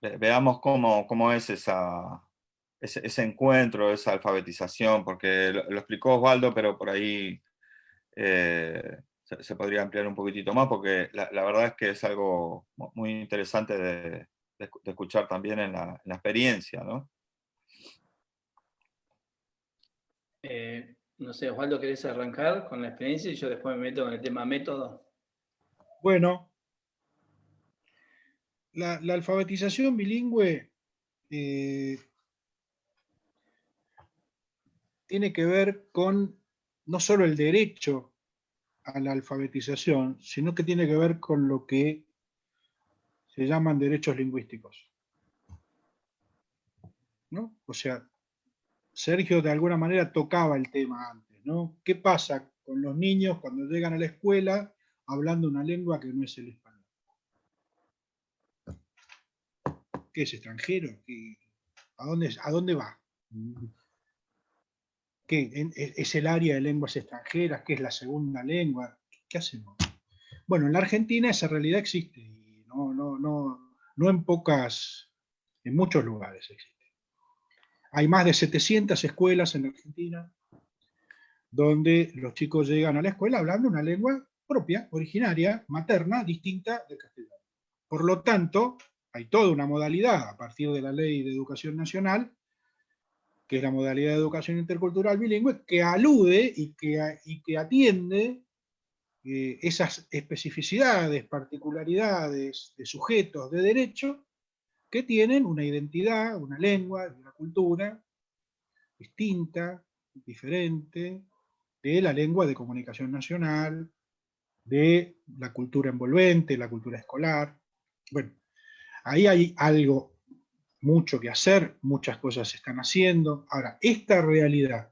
veamos cómo es ese encuentro, esa alfabetización, porque lo explicó Osvaldo, pero por ahí se podría ampliar un poquitito más, porque la verdad es que es algo muy interesante de escuchar también en la experiencia, ¿no? No sé, Osvaldo, ¿querés arrancar con la experiencia y yo después me meto con el tema método? Bueno, la alfabetización bilingüe tiene que ver con no solo el derecho a la alfabetización, sino que tiene que ver con lo que se llaman derechos lingüísticos, ¿no? O sea, Sergio de alguna manera tocaba el tema antes, ¿no? ¿Qué pasa con los niños cuando llegan a la escuela hablando una lengua que no es el español? ¿Qué es extranjero? ¿A dónde va? ¿Qué es el área de lenguas extranjeras? ¿Qué es la segunda lengua? ¿Qué hacemos? Bueno, en la Argentina esa realidad existe y no en en muchos lugares existe. Hay más de 700 escuelas en la Argentina donde los chicos llegan a la escuela hablando una lengua propia, originaria, materna, distinta del castellano. Por lo tanto, hay toda una modalidad a partir de la Ley de Educación Nacional, que es la modalidad de educación intercultural bilingüe, que alude y que atiende esas especificidades, particularidades de sujetos de derecho que tienen una identidad, una lengua, una cultura distinta, diferente, de la lengua de comunicación nacional, de la cultura envolvente, la cultura escolar. Bueno, ahí hay algo, mucho que hacer, muchas cosas se están haciendo. Ahora, esta realidad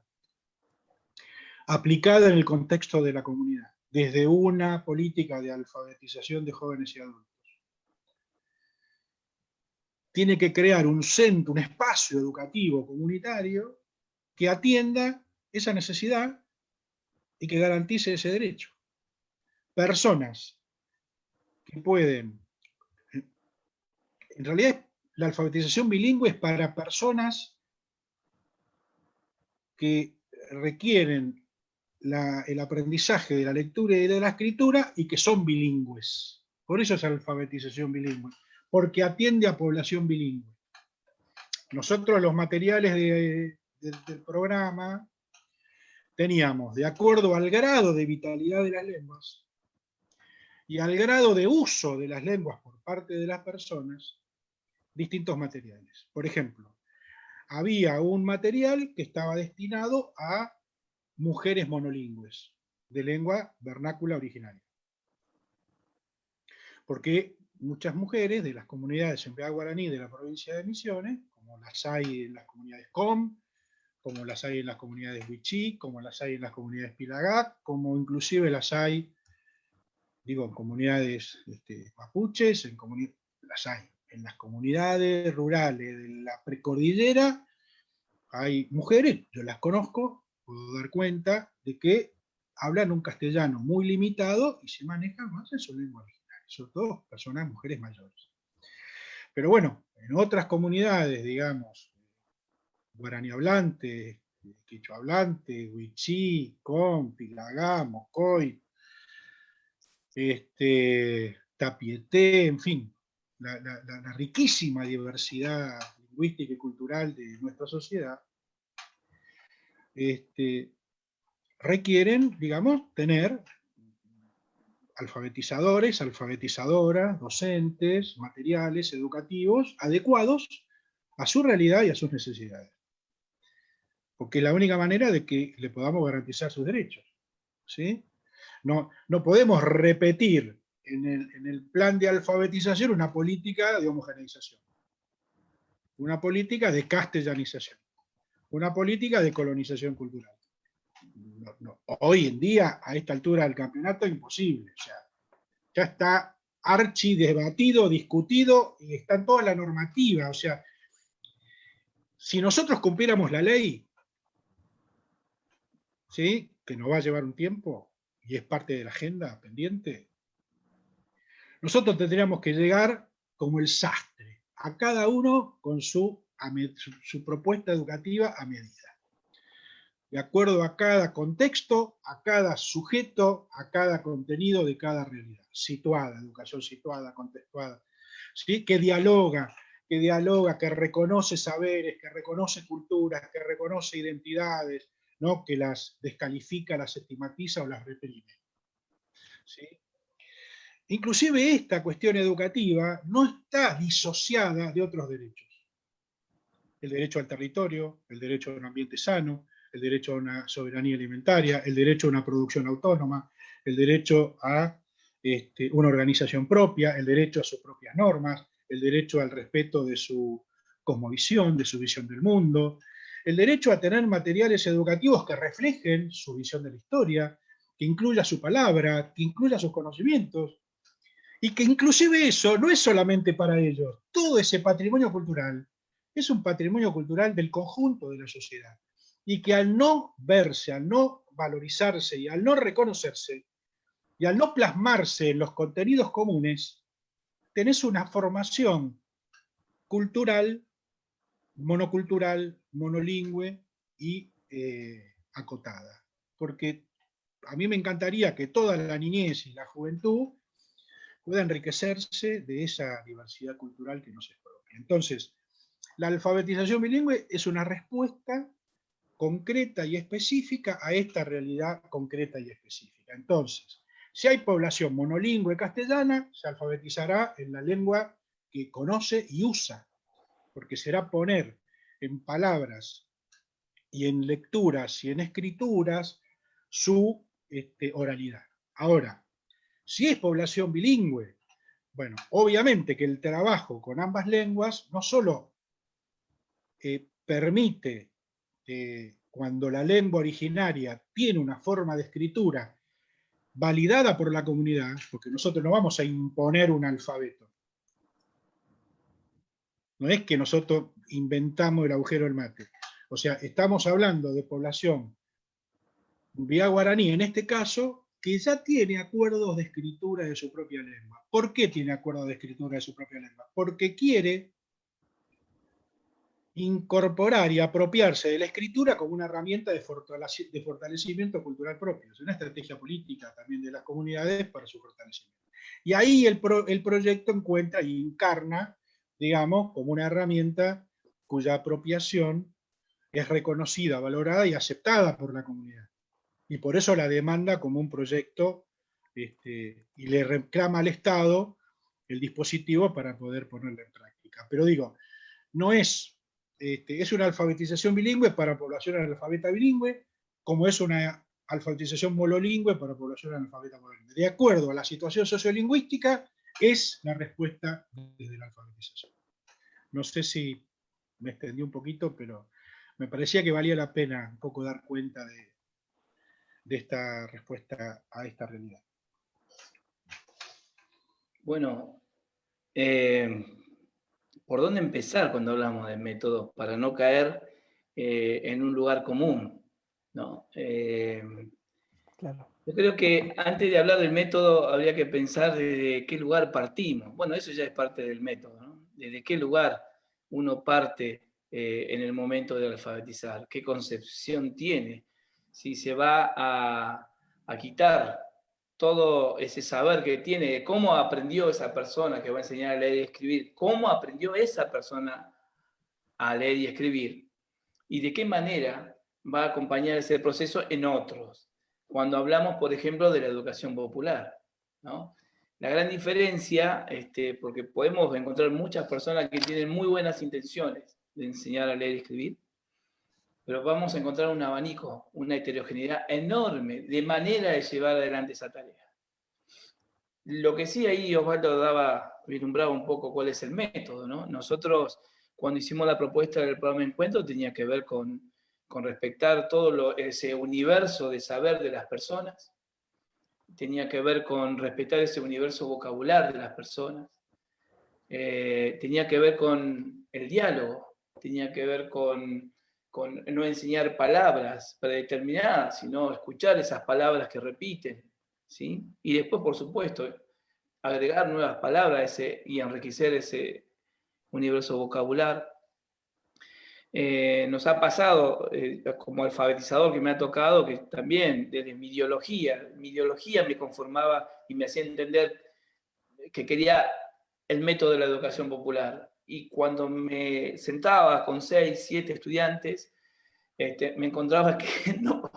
aplicada en el contexto de la comunidad, desde una política de alfabetización de jóvenes y adultos, tiene que crear un centro, un espacio educativo comunitario que atienda esa necesidad y que garantice ese derecho. Personas que pueden, en realidad la alfabetización bilingüe es para personas que requieren el aprendizaje de la lectura y de la escritura y que son bilingües. Por eso es alfabetización bilingüe, porque atiende a población bilingüe. Nosotros los materiales del programa teníamos, de acuerdo al grado de vitalidad de las lenguas y al grado de uso de las lenguas por parte de las personas, distintos materiales. Por ejemplo, había un material que estaba destinado a mujeres monolingües, de lengua vernácula originaria. Porque muchas mujeres de las comunidades en guaraní de la provincia de Misiones, como las hay en las comunidades Com, como las hay en las comunidades Wichí, como las hay en las comunidades Pilagá, como inclusive las hay, digo, en comunidades mapuches, las hay. En las comunidades rurales de la precordillera hay mujeres, yo las conozco, puedo dar cuenta de que hablan un castellano muy limitado y se manejan más en su lengua original, sobre todo personas, mujeres mayores. Pero bueno, en otras comunidades, digamos, guaraní hablante, quichua hablante, wichí, com, pilagá, mocoy, tapieté, en fin, la riquísima diversidad lingüística y cultural de nuestra sociedad, requieren, digamos, tener alfabetizadores, alfabetizadoras, docentes, materiales educativos adecuados a su realidad y a sus necesidades. Porque es la única manera de que le podamos garantizar sus derechos. ¿Sí? No podemos repetir en el plan de alfabetización una política de homogeneización, una política de castellanización, una política de colonización cultural. Hoy en día, a esta altura del campeonato, imposible. O sea, ya está archidebatido, discutido, y está en toda la normativa. O sea, si nosotros cumpliéramos la ley, ¿sí?, que nos va a llevar un tiempo, y es parte de la agenda pendiente, nosotros tendríamos que llegar como el sastre, a cada uno con su propuesta educativa a medida, de acuerdo a cada contexto, a cada sujeto, a cada contenido de cada realidad, situada, educación situada, contextuada, ¿sí?, que dialoga, que reconoce saberes, que reconoce culturas, que reconoce identidades, no que las descalifica, las estigmatiza o las reprime. ¿Sí? Inclusive esta cuestión educativa no está disociada de otros derechos. El derecho al territorio, el derecho a un ambiente sano, el derecho a una soberanía alimentaria, el derecho a una producción autónoma, el derecho a una organización propia, el derecho a sus propias normas, el derecho al respeto de su cosmovisión, de su visión del mundo, el derecho a tener materiales educativos que reflejen su visión de la historia, que incluya su palabra, que incluya sus conocimientos, y que inclusive eso no es solamente para ellos. Todo ese patrimonio cultural es un patrimonio cultural del conjunto de la sociedad, y que al no verse, al no valorizarse y al no reconocerse, y al no plasmarse en los contenidos comunes, tenés una formación cultural, monocultural, monolingüe y acotada. Porque a mí me encantaría que toda la niñez y la juventud pueda enriquecerse de esa diversidad cultural que nos es propia. Entonces, la alfabetización bilingüe es una respuesta concreta y específica a esta realidad concreta y específica. Entonces, si hay población monolingüe castellana, se alfabetizará en la lengua que conoce y usa, porque será poner en palabras y en lecturas y en escrituras su oralidad. Ahora, si es población bilingüe, bueno, obviamente que el trabajo con ambas lenguas no solo permite, cuando la lengua originaria tiene una forma de escritura validada por la comunidad, porque nosotros no vamos a imponer un alfabeto. No es que nosotros inventamos el agujero del mate. O sea, estamos hablando de población vía guaraní, en este caso, que ya tiene acuerdos de escritura de su propia lengua. ¿Por qué tiene acuerdos de escritura de su propia lengua? Porque quiere incorporar y apropiarse de la escritura como una herramienta de fortalecimiento cultural propio. Es una estrategia política también de las comunidades para su fortalecimiento. Y ahí el proyecto encuentra y encarna, digamos, como una herramienta cuya apropiación es reconocida, valorada y aceptada por la comunidad. Y por eso la demanda como un proyecto y le reclama al Estado el dispositivo para poder ponerlo en práctica. Pero digo, no es, es una alfabetización bilingüe para población analfabeta bilingüe, como es una alfabetización monolingüe para población analfabeta monolingüe. De acuerdo a la situación sociolingüística, es la respuesta desde la alfabetización. No sé si me extendí un poquito, pero me parecía que valía la pena un poco dar cuenta de esta respuesta a esta realidad. Bueno, ¿por dónde empezar cuando hablamos de métodos para no caer en un lugar común? ¿No? Claro. Yo creo que antes de hablar del método habría que pensar de qué lugar partimos. Bueno, eso ya es parte del método, ¿no? ¿Desde qué lugar uno parte en el momento de alfabetizar? ¿Qué concepción tiene? Si se va a quitar todo ese saber que tiene, cómo aprendió esa persona que va a enseñar a leer y escribir, cómo aprendió esa persona a leer y escribir, y de qué manera va a acompañar ese proceso en otros. Cuando hablamos, por ejemplo, de la educación popular, ¿no? La gran diferencia, porque podemos encontrar muchas personas que tienen muy buenas intenciones de enseñar a leer y escribir, pero vamos a encontrar un abanico, una heterogeneidad enorme de manera de llevar adelante esa tarea. Lo que sí ahí Osvaldo vislumbraba un poco cuál es el método, ¿no? Nosotros, cuando hicimos la propuesta del programa de encuentro, tenía que ver con respetar todo ese universo de saber de las personas, tenía que ver con respetar ese universo vocabular de las personas, tenía que ver con el diálogo, tenía que ver con no enseñar palabras predeterminadas, sino escuchar esas palabras que repiten, ¿sí? Y después, por supuesto, agregar nuevas palabras y enriquecer ese universo vocabular. Nos ha pasado, como alfabetizador que me ha tocado, que también desde mi ideología me conformaba y me hacía entender que quería el método de la educación popular. Y cuando me sentaba con 6, 7 estudiantes, me encontraba que no,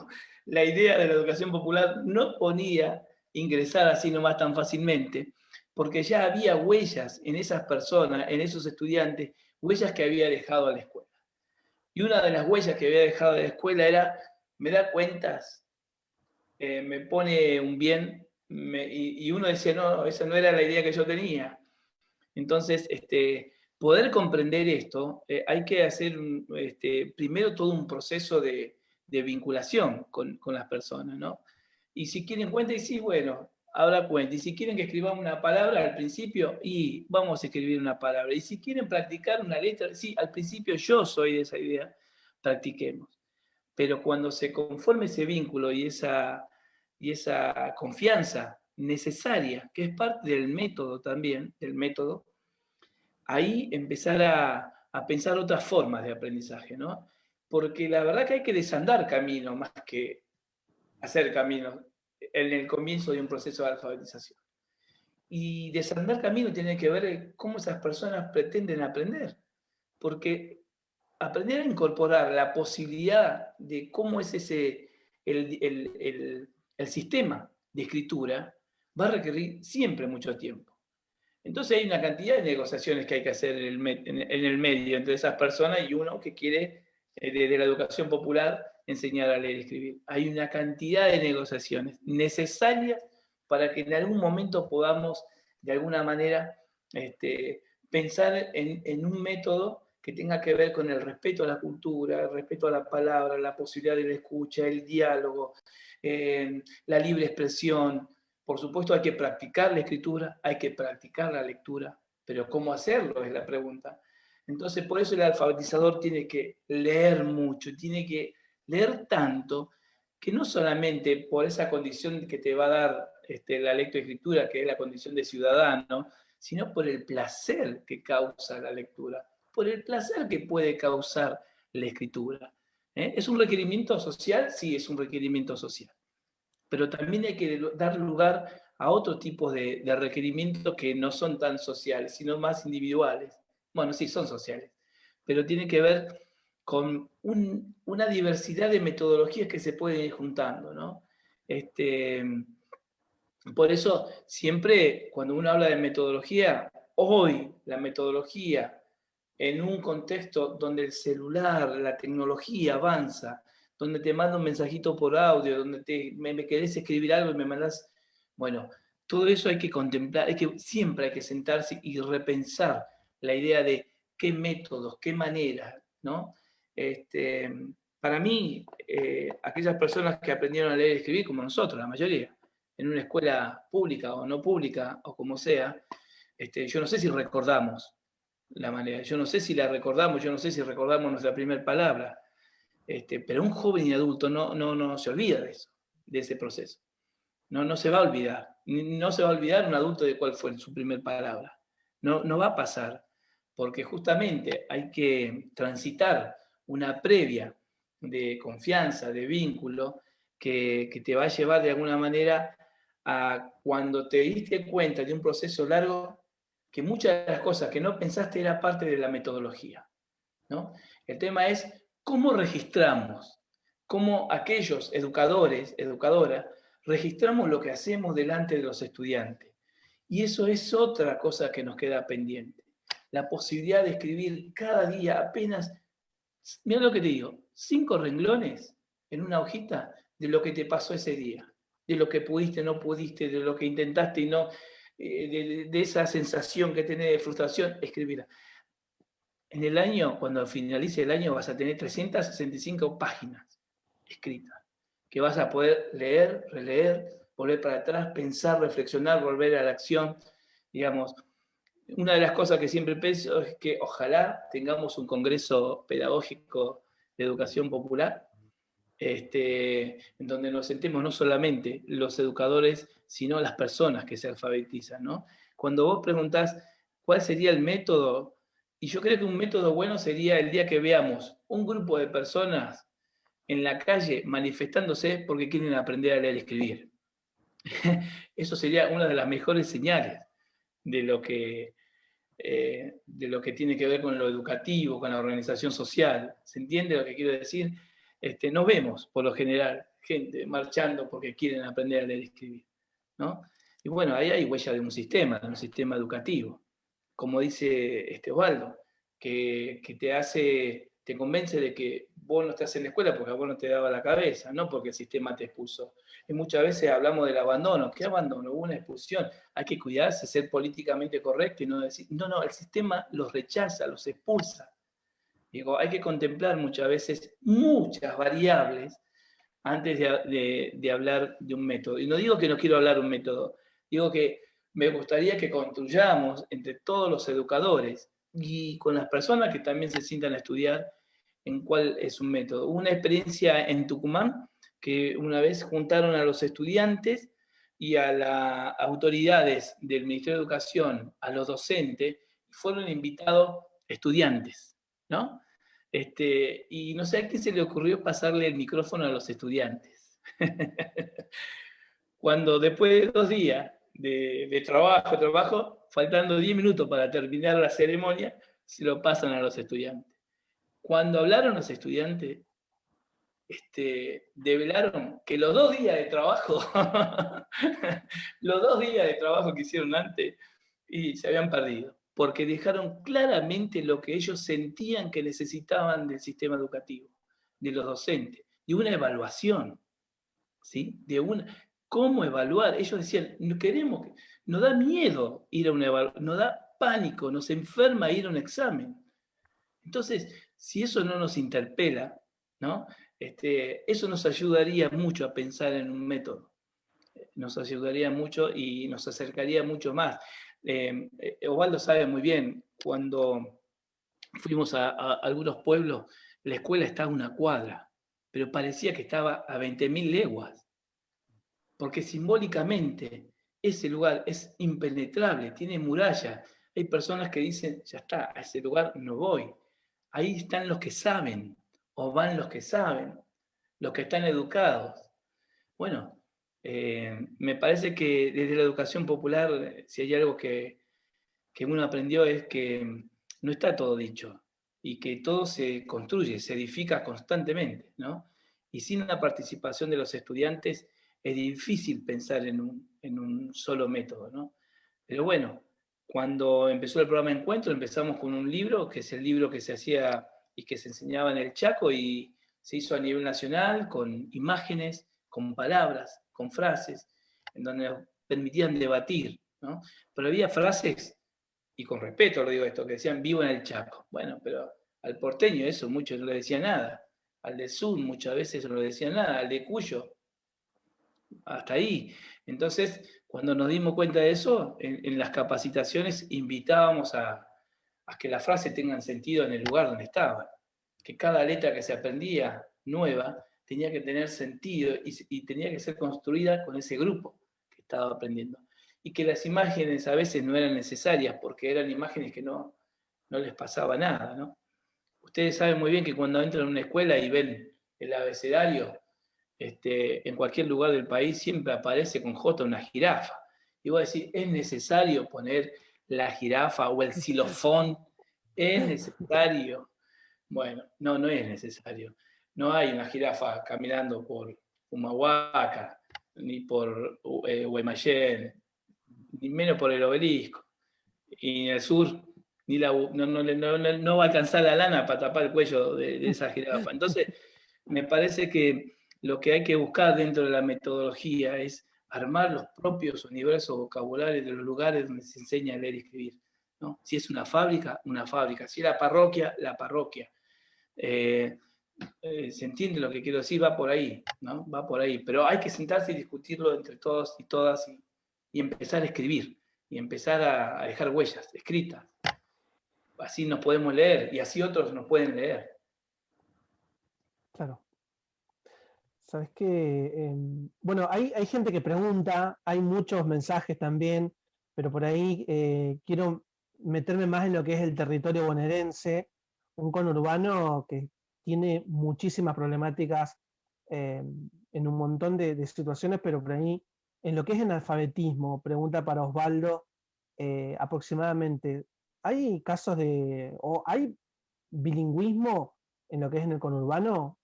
la idea de la educación popular no podía ingresar así nomás tan fácilmente, porque ya había huellas en esas personas, en esos estudiantes, huellas que había dejado a la escuela. Y una de las huellas que había dejado de la escuela era, me da cuentas, me pone un bien, y uno decía, no, esa no era la idea que yo tenía. Entonces, poder comprender esto, hay que hacer primero todo un proceso de vinculación con las personas, ¿no? Y si quieren cuenta, y sí, bueno, habrá cuenta. Y si quieren que escribamos una palabra al principio, y vamos a escribir una palabra. Y si quieren practicar una letra, sí, al principio yo soy de esa idea, practiquemos. Pero cuando se conforme ese vínculo y esa confianza necesaria, que es parte del método también, ahí empezar a pensar otras formas de aprendizaje, ¿no? Porque la verdad que hay que desandar camino más que hacer camino en el comienzo de un proceso de alfabetización. Y desandar camino tiene que ver cómo esas personas pretenden aprender, porque aprender a incorporar la posibilidad de cómo es el sistema de escritura va a requerir siempre mucho tiempo. Entonces hay una cantidad de negociaciones que hay que hacer en el medio entre esas personas y uno que quiere, desde la educación popular, enseñar a leer y escribir. Hay una cantidad de negociaciones necesarias para que en algún momento podamos, de alguna manera, pensar en un método que tenga que ver con el respeto a la cultura, el respeto a la palabra, la posibilidad de la escucha, el diálogo, la libre expresión. Por supuesto hay que practicar la escritura, hay que practicar la lectura, pero ¿cómo hacerlo? Es la pregunta. Entonces, por eso el alfabetizador tiene que leer mucho, tiene que leer tanto, que no solamente por esa condición que te va a dar la lectoescritura, que es la condición de ciudadano, sino por el placer que causa la lectura, por el placer que puede causar la escritura. ¿Es un requerimiento social? Sí, es un requerimiento social. Pero también hay que dar lugar a otro tipo de requerimientos que no son tan sociales, sino más individuales. Bueno, sí, son sociales, pero tiene que ver con una diversidad de metodologías que se pueden ir juntando, ¿no? Por eso, siempre cuando uno habla de metodología, hoy la metodología en un contexto donde el celular, la tecnología avanza, donde te mando un mensajito por audio, donde me querés escribir algo y me mandás, bueno, todo eso hay que contemplar, siempre hay que sentarse y repensar la idea de qué métodos, qué maneras, ¿no? Para mí, aquellas personas que aprendieron a leer y escribir, como nosotros, la mayoría, en una escuela pública o no pública, o como sea, yo no sé si recordamos la manera, yo no sé si la recordamos, yo no sé si recordamos nuestra primera palabra, pero un joven y adulto no se olvida de eso, de ese proceso. No se va a olvidar. No se va a olvidar un adulto de cuál fue su primera palabra. No va a pasar, porque justamente hay que transitar una previa de confianza, de vínculo, que te va a llevar de alguna manera a cuando te diste cuenta de un proceso largo, que muchas de las cosas que no pensaste era parte de la metodología, ¿no? El tema es cómo registramos, cómo aquellos educadores, educadoras, registramos lo que hacemos delante de los estudiantes. Y eso es otra cosa que nos queda pendiente. La posibilidad de escribir cada día apenas, mira lo que te digo, 5 renglones en una hojita de lo que te pasó ese día, de lo que pudiste, no pudiste, de lo que intentaste y no, de esa sensación que tenés de frustración, escribirla. En el año, cuando finalice el año, vas a tener 365 páginas escritas, que vas a poder leer, releer, volver para atrás, pensar, reflexionar, volver a la acción. Digamos, una de las cosas que siempre pienso es que ojalá tengamos un congreso pedagógico de educación popular, en donde nos sentemos no solamente los educadores, sino las personas que se alfabetizan, ¿no? Cuando vos preguntás cuál sería el método, y yo creo que un método bueno sería el día que veamos un grupo de personas en la calle manifestándose porque quieren aprender a leer y escribir. Eso sería una de las mejores señales de lo que tiene que ver con lo educativo, con la organización social. ¿Se entiende lo que quiero decir? Nos vemos, por lo general, gente marchando porque quieren aprender a leer y escribir, ¿no? Y bueno, ahí hay huella de un sistema educativo. Como dice Osvaldo, que te convence de que vos no estás en la escuela porque a vos no te daba la cabeza, no porque el sistema te expulsó. Y muchas veces hablamos del abandono. ¿Qué abandono? Hubo una expulsión. Hay que cuidarse, ser políticamente correcto y no decir, no, el sistema los rechaza, los expulsa. Digo, hay que contemplar muchas veces muchas variables antes de hablar de un método. Y no digo que no quiero hablar de un método, digo que me gustaría que construyamos entre todos los educadores y con las personas que también se sientan a estudiar en cuál es un método. Hubo una experiencia en Tucumán que una vez juntaron a los estudiantes y a las autoridades del Ministerio de Educación, a los docentes, y fueron invitados estudiantes, ¿no? Y no sé a quién se le ocurrió pasarle el micrófono a los estudiantes. Cuando después de 2 días de trabajo, faltando 10 minutos para terminar la ceremonia, se lo pasan a los estudiantes. Cuando hablaron los estudiantes, develaron que los 2 días de trabajo, los 2 días de trabajo que hicieron antes, y se habían perdido, porque dejaron claramente lo que ellos sentían que necesitaban del sistema educativo, de los docentes, de una evaluación, ¿sí? ¿Cómo evaluar? Ellos decían, nos da miedo ir a una evaluación, nos da pánico, nos enferma ir a un examen. Entonces, si eso no nos interpela, ¿no? Eso nos ayudaría mucho a pensar en un método. Nos ayudaría mucho y nos acercaría mucho más. Osvaldo sabe muy bien, cuando fuimos a algunos pueblos, la escuela estaba a 1 cuadra, pero parecía que estaba a 20.000 leguas, porque simbólicamente ese lugar es impenetrable, tiene muralla. Hay personas que dicen, ya está, a ese lugar no voy. Ahí están los que saben, o van los que saben, los que están educados. Bueno, me parece que desde la educación popular, si hay algo que uno aprendió es que no está todo dicho y que todo se construye, se edifica constantemente, ¿no? Y sin la participación de los estudiantes es difícil pensar en un solo método, ¿no? Pero bueno, cuando empezó el programa Encuentro, empezamos con un libro, que es el libro que se hacía y que se enseñaba en el Chaco y se hizo a nivel nacional con imágenes, con palabras, con frases, en donde nos permitían debatir, ¿no? Pero había frases, y con respeto lo digo esto, que decían vivo en el Chaco. Bueno, pero al porteño eso muchos no le decía nada, al del sur muchas veces no le decía nada, al de Cuyo, hasta ahí. Entonces, cuando nos dimos cuenta de eso, en las capacitaciones invitábamos a que las frases tengan sentido en el lugar donde estaban, que cada letra que se aprendía nueva tenía que tener sentido y tenía que ser construida con ese grupo que estaba aprendiendo. Y que las imágenes a veces no eran necesarias porque eran imágenes que no les pasaba nada, ¿no? Ustedes saben muy bien que cuando entran a una escuela y ven el abecedario, en cualquier lugar del país siempre aparece con J una jirafa. Y vos decís, ¿es necesario poner la jirafa o el xilofón? ¿Es necesario? Bueno, no, no es necesario. No hay una jirafa caminando por Humahuaca, ni por Guaymallén, ni menos por el Obelisco. Y en el sur no va a alcanzar la lana para tapar el cuello de esa jirafa. Entonces, me parece que lo que hay que buscar dentro de la metodología es armar los propios universos vocabularios de los lugares donde se enseña a leer y escribir, ¿no? Si es una fábrica, una fábrica. Si es la parroquia, la parroquia. Se entiende lo que quiero decir, va por ahí, ¿no? Va por ahí. Pero hay que sentarse y discutirlo entre todos y todas y empezar a escribir y empezar a dejar huellas escritas. Así nos podemos leer y así otros nos pueden leer. Claro. Sabes que, bueno, hay gente que pregunta, hay muchos mensajes también, pero por ahí quiero meterme más en lo que es el territorio bonaerense, un conurbano que tiene muchísimas problemáticas en un montón de situaciones, pero por ahí, en lo que es el alfabetismo, pregunta para Osvaldo, aproximadamente, ¿hay casos o hay bilingüismo en lo que es en el conurbano?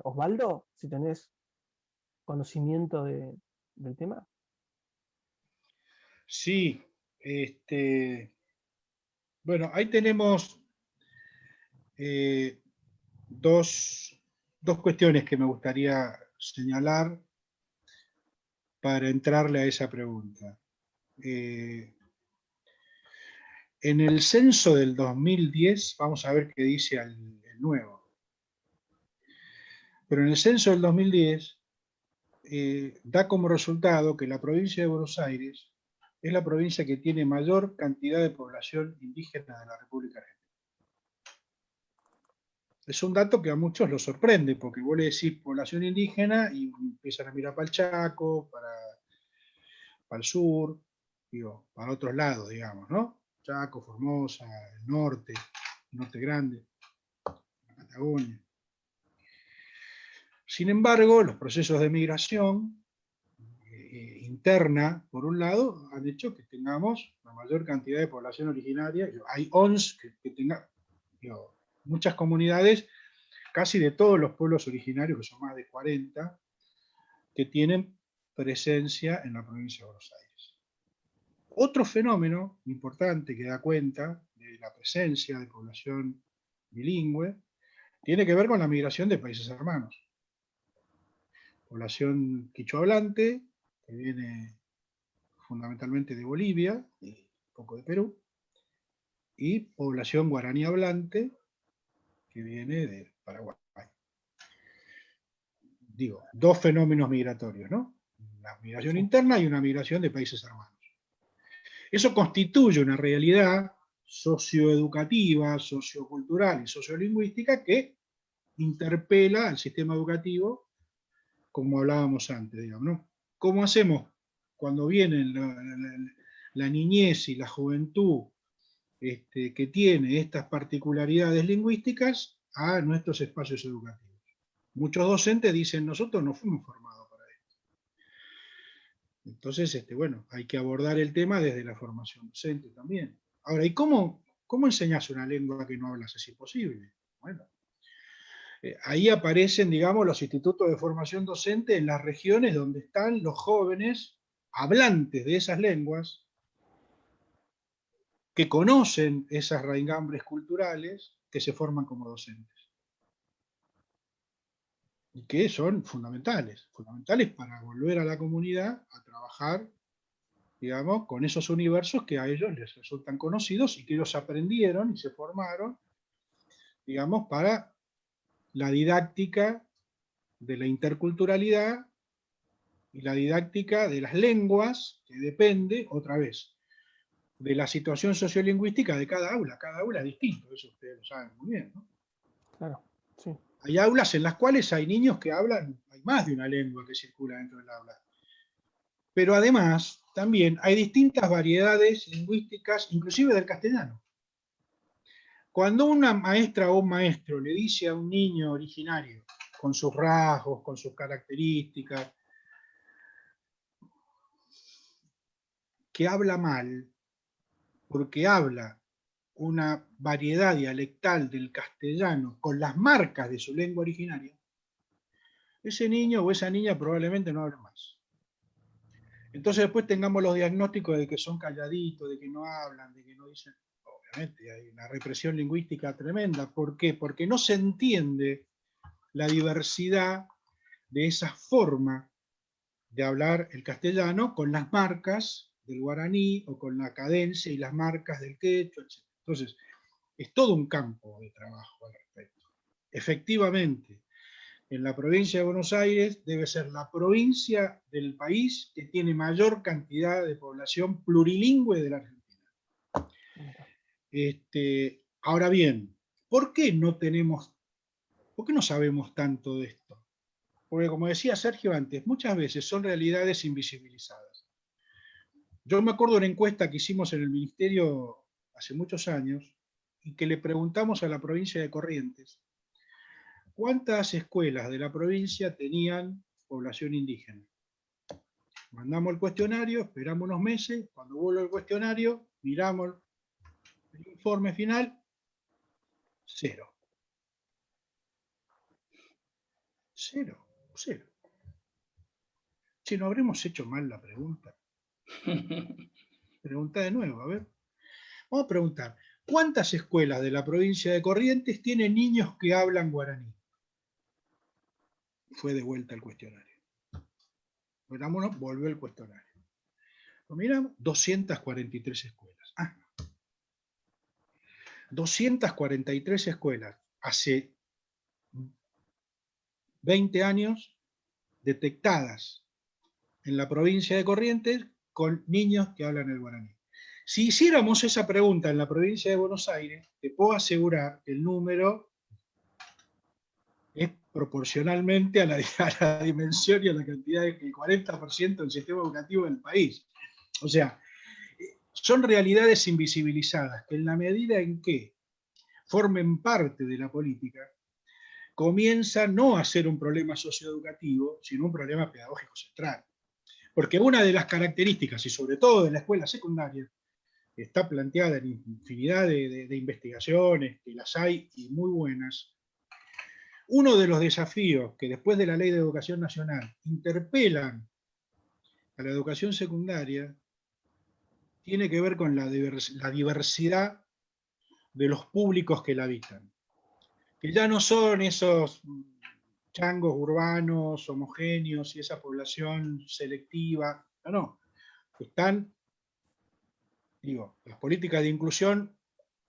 Osvaldo, si tenés conocimiento del tema. Sí, bueno, ahí tenemos dos cuestiones que me gustaría señalar para entrarle a esa pregunta. En el censo del 2010, vamos a ver qué dice el nuevo. Pero en el censo del 2010 da como resultado que la provincia de Buenos Aires es la provincia que tiene mayor cantidad de población indígena de la República Argentina. Es un dato que a muchos los sorprende, porque vos le decís población indígena y empiezan a mirar para el Chaco, para el sur, digo, para otros lados, digamos, ¿no? Chaco, Formosa, el norte grande, la Patagonia. Sin embargo, los procesos de migración interna, por un lado, han hecho que tengamos la mayor cantidad de población originaria. Hay ONS que tengan, muchas comunidades, casi de todos los pueblos originarios, que son más de 40, que tienen presencia en la provincia de Buenos Aires. Otro fenómeno importante que da cuenta de la presencia de población bilingüe tiene que ver con la migración de países hermanos. Población quichua hablante, que viene fundamentalmente de Bolivia, y un poco de Perú, y población guaraní hablante, que viene de Paraguay. Digo, dos fenómenos migratorios, ¿no? Una migración interna y una migración de países hermanos. Eso constituye una realidad socioeducativa, sociocultural y sociolingüística que interpela al sistema educativo, como hablábamos antes, digamos, ¿no? ¿Cómo hacemos cuando viene la niñez y la juventud que tiene estas particularidades lingüísticas a nuestros espacios educativos? Muchos docentes dicen, nosotros no fuimos formados para esto. Entonces, bueno, hay que abordar el tema desde la formación docente también. Ahora, ¿y cómo enseñás una lengua que no hablas? Es imposible. Bueno, ahí aparecen, digamos, los institutos de formación docente en las regiones donde están los jóvenes hablantes de esas lenguas, que conocen esas raigambres culturales, que se forman como docentes. Y que son fundamentales para volver a la comunidad a trabajar, digamos, con esos universos que a ellos les resultan conocidos y que ellos aprendieron y se formaron, digamos, para la didáctica de la interculturalidad y la didáctica de las lenguas, que depende, otra vez, de la situación sociolingüística de cada aula. Cada aula es distinto, eso ustedes lo saben muy bien, ¿no? Claro, sí. Hay aulas en las cuales hay niños que hablan, hay más de una lengua que circula dentro del aula. Pero además, también hay distintas variedades lingüísticas, inclusive del castellano. Cuando una maestra o un maestro le dice a un niño originario, con sus rasgos, con sus características, que habla mal porque habla una variedad dialectal del castellano con las marcas de su lengua originaria, ese niño o esa niña probablemente no hable más. Entonces después tengamos los diagnósticos de que son calladitos, de que no hablan, de que no dicen. Obviamente hay una represión lingüística tremenda. ¿Por qué? Porque no se entiende la diversidad de esa forma de hablar el castellano con las marcas del guaraní o con la cadencia y las marcas del quechua, etc. Entonces, es todo un campo de trabajo al respecto. Efectivamente, en la provincia de Buenos Aires debe ser la provincia del país que tiene mayor cantidad de población plurilingüe de la Argentina. Ahora bien, ¿por qué no sabemos tanto de esto? Porque como decía Sergio antes, muchas veces son realidades invisibilizadas. Yo me acuerdo de una encuesta que hicimos en el Ministerio hace muchos años y que le preguntamos a la provincia de Corrientes cuántas escuelas de la provincia tenían población indígena. Mandamos el cuestionario, esperamos unos meses, cuando vuelve el cuestionario, miramos el informe final, 0. 0. Si no habremos hecho mal la pregunta. Pregunta de nuevo, a ver. Vamos a preguntar, ¿cuántas escuelas de la provincia de Corrientes tienen niños que hablan guaraní? Fue de vuelta el cuestionario. Mirámonos, volvió el cuestionario. Lo miramos, 243 escuelas. 243 escuelas. Hace 20 años detectadas en la provincia de Corrientes con niños que hablan el guaraní. Si hiciéramos esa pregunta en la provincia de Buenos Aires, te puedo asegurar que el número es proporcionalmente a la dimensión y a la cantidad del 40% del sistema educativo del país. O sea, son realidades invisibilizadas que en la medida en que formen parte de la política, comienza no a ser un problema socioeducativo, sino un problema pedagógico central. Porque una de las características, y sobre todo de la escuela secundaria, está planteada en infinidad de investigaciones, que las hay y muy buenas. Uno de los desafíos que después de la Ley de Educación Nacional interpelan a la educación secundaria tiene que ver con la diversidad de los públicos que la habitan. Que ya no son esos changos urbanos, homogéneos y esa población selectiva. No. Están, las políticas de inclusión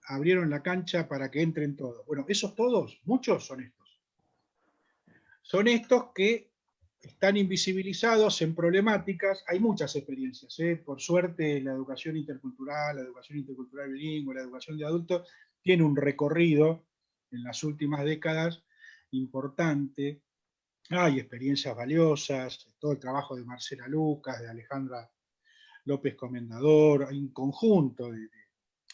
abrieron la cancha para que entren todos. Bueno, esos todos, muchos son estos. Son estos que están invisibilizados en problemáticas. Hay muchas experiencias, por suerte la educación intercultural bilingüe, la educación de adultos tiene un recorrido en las últimas décadas importante. Hay experiencias valiosas, todo el trabajo de Marcela Lucas, de Alejandra López Comendador, hay un conjunto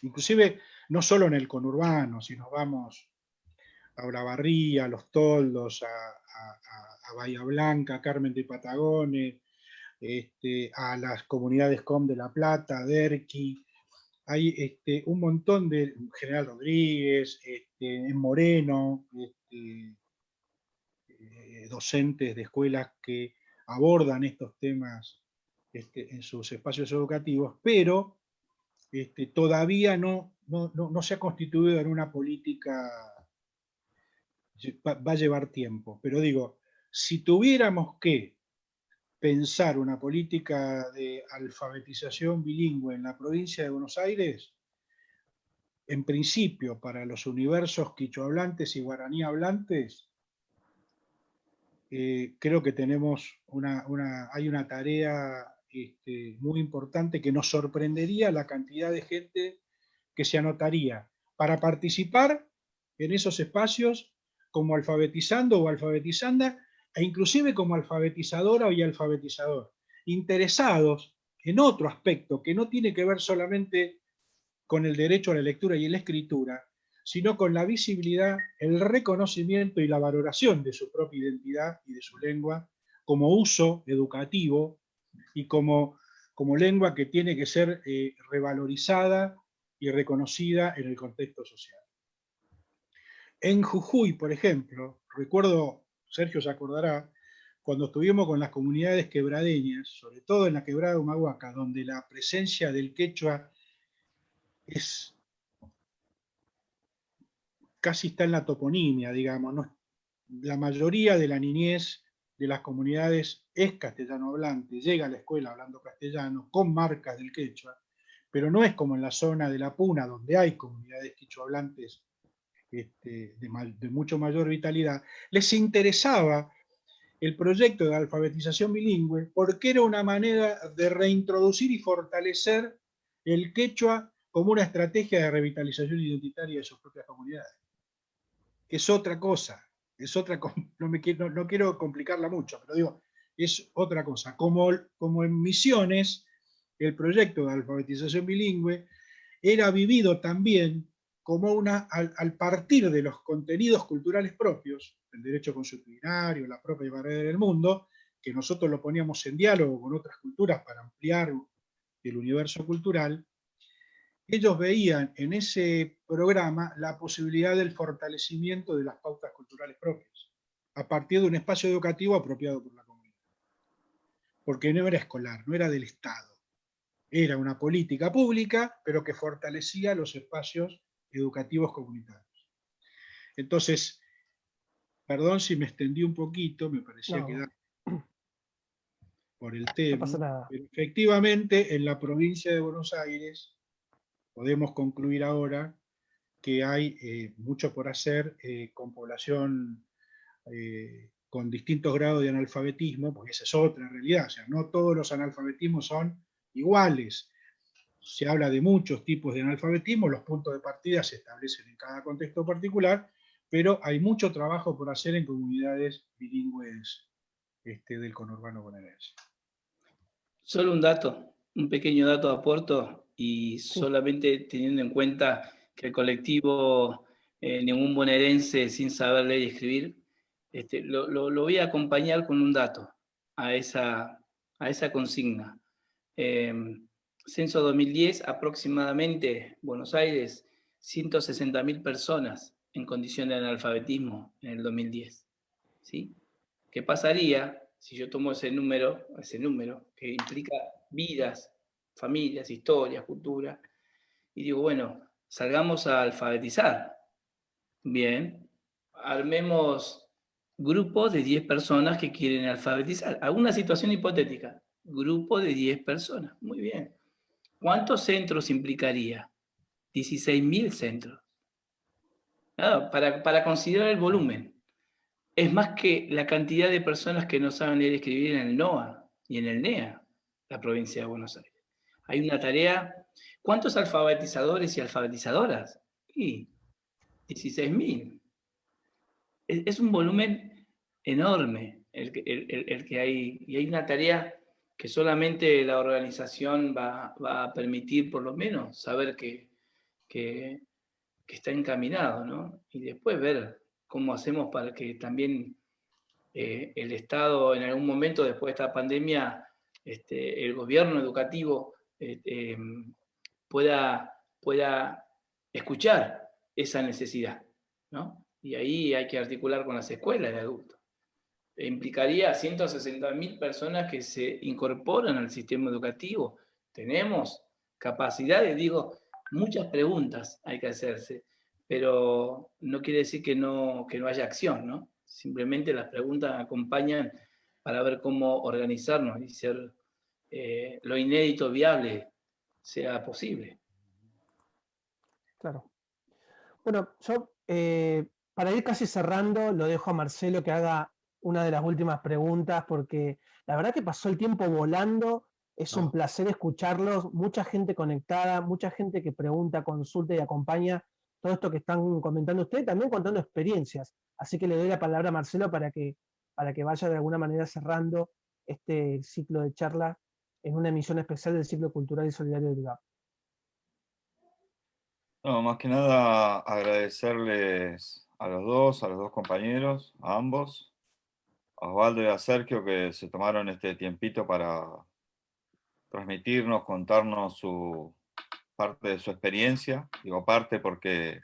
inclusive no solo en el conurbano, si nos vamos a Olavarría, a Los Toldos, a Bahía Blanca, a Carmen de Patagones, a las comunidades COM de La Plata, a Derqui, hay un montón de General Rodríguez, en Moreno, docentes de escuelas que abordan estos temas en sus espacios educativos, pero todavía no se ha constituido en una política. Va a llevar tiempo, pero digo, si tuviéramos que pensar una política de alfabetización bilingüe en la provincia de Buenos Aires, en principio para los universos quichua hablantes y guaraní hablantes, creo que tenemos hay una tarea muy importante que nos sorprendería la cantidad de gente que se anotaría para participar en esos espacios como alfabetizando o alfabetizanda, e inclusive como alfabetizadora y alfabetizador, interesados en otro aspecto que no tiene que ver solamente con el derecho a la lectura y la escritura, sino con la visibilidad, el reconocimiento y la valoración de su propia identidad y de su lengua como uso educativo y como lengua que tiene que ser revalorizada y reconocida en el contexto social. En Jujuy, por ejemplo, recuerdo, Sergio se acordará, cuando estuvimos con las comunidades quebradeñas, sobre todo en la quebrada de Humahuaca, donde la presencia del quechua es casi está en la toponimia, digamos, ¿no? La mayoría de la niñez de las comunidades es castellano hablante, llega a la escuela hablando castellano, con marcas del quechua, pero no es como en la zona de la Puna, donde hay comunidades quechua hablantes de mucho mayor vitalidad. Les interesaba el proyecto de alfabetización bilingüe porque era una manera de reintroducir y fortalecer el quechua como una estrategia de revitalización identitaria de sus propias comunidades. Que es otra cosa, no quiero complicarla mucho, pero digo, es otra cosa. Como en Misiones, el proyecto de alfabetización bilingüe era vivido también como al partir de los contenidos culturales propios, el derecho consuetudinario, la propia barrera del mundo, que nosotros lo poníamos en diálogo con otras culturas para ampliar el universo cultural. Ellos veían en ese programa la posibilidad del fortalecimiento de las pautas culturales propias, a partir de un espacio educativo apropiado por la comunidad. Porque no era escolar, no era del Estado. Era una política pública, pero que fortalecía los espacios educativos comunitarios. Entonces, perdón si me extendí un poquito, me parecía que por el tema, no pasa nada. pero efectivamente en la provincia de Buenos Aires podemos concluir ahora que hay mucho por hacer con población con distintos grados de analfabetismo, porque esa es otra realidad, o sea, no todos los analfabetismos son iguales. Se habla de muchos tipos de analfabetismo, los puntos de partida se establecen en cada contexto particular, pero hay mucho trabajo por hacer en comunidades bilingües del conurbano bonaerense. Solo un dato, un pequeño dato aporto, y Sí. solamente teniendo en cuenta que el colectivo Ningún Bonaerense Sin Saber Leer y Escribir, lo voy a acompañar con un dato a esa consigna. Censo 2010, aproximadamente, Buenos Aires, 160.000 personas en condición de analfabetismo en el 2010. ¿Sí? ¿Qué pasaría si yo tomo ese número que implica vidas, familias, historias, cultura, y digo, bueno, salgamos a alfabetizar? Bien, armemos grupos de 10 personas que quieren alfabetizar. Alguna situación hipotética. Grupo de 10 personas. Muy bien. ¿Cuántos centros implicaría? 16.000 centros. Claro, para considerar el volumen. Es más que la cantidad de personas que no saben leer y escribir en el NOA y en el NEA, la provincia de Buenos Aires. Hay una tarea. ¿Cuántos alfabetizadores y alfabetizadoras? Sí, 16.000. Es un volumen enorme el que hay, y hay una tarea que solamente la organización va a permitir, por lo menos, saber que está encaminado, ¿no? Y después ver cómo hacemos para que también el Estado, en algún momento después de esta pandemia, el gobierno educativo pueda escuchar esa necesidad, ¿no? Y ahí hay que articular con las escuelas de adultos. Implicaría a 160.000 personas que se incorporan al sistema educativo. Tenemos capacidades, digo, muchas preguntas hay que hacerse, pero no quiere decir que no haya acción, ¿no? Simplemente las preguntas acompañan para ver cómo organizarnos y ser lo inédito viable sea posible. Claro. Bueno, yo para ir casi cerrando, lo dejo a Marcelo que haga una de las últimas preguntas, porque la verdad que pasó el tiempo volando, es un placer escucharlos, mucha gente conectada, mucha gente que pregunta, consulta y acompaña todo esto que están comentando ustedes, también contando experiencias. Así que le doy la palabra a Marcelo para que vaya de alguna manera cerrando este ciclo de charla en una emisión especial del Ciclo Cultural y Solidario del IVAP. No, más que nada agradecerles a los dos compañeros, a ambos, a Osvaldo y a Sergio, que se tomaron este tiempito para transmitirnos, contarnos su parte de su experiencia. Digo parte porque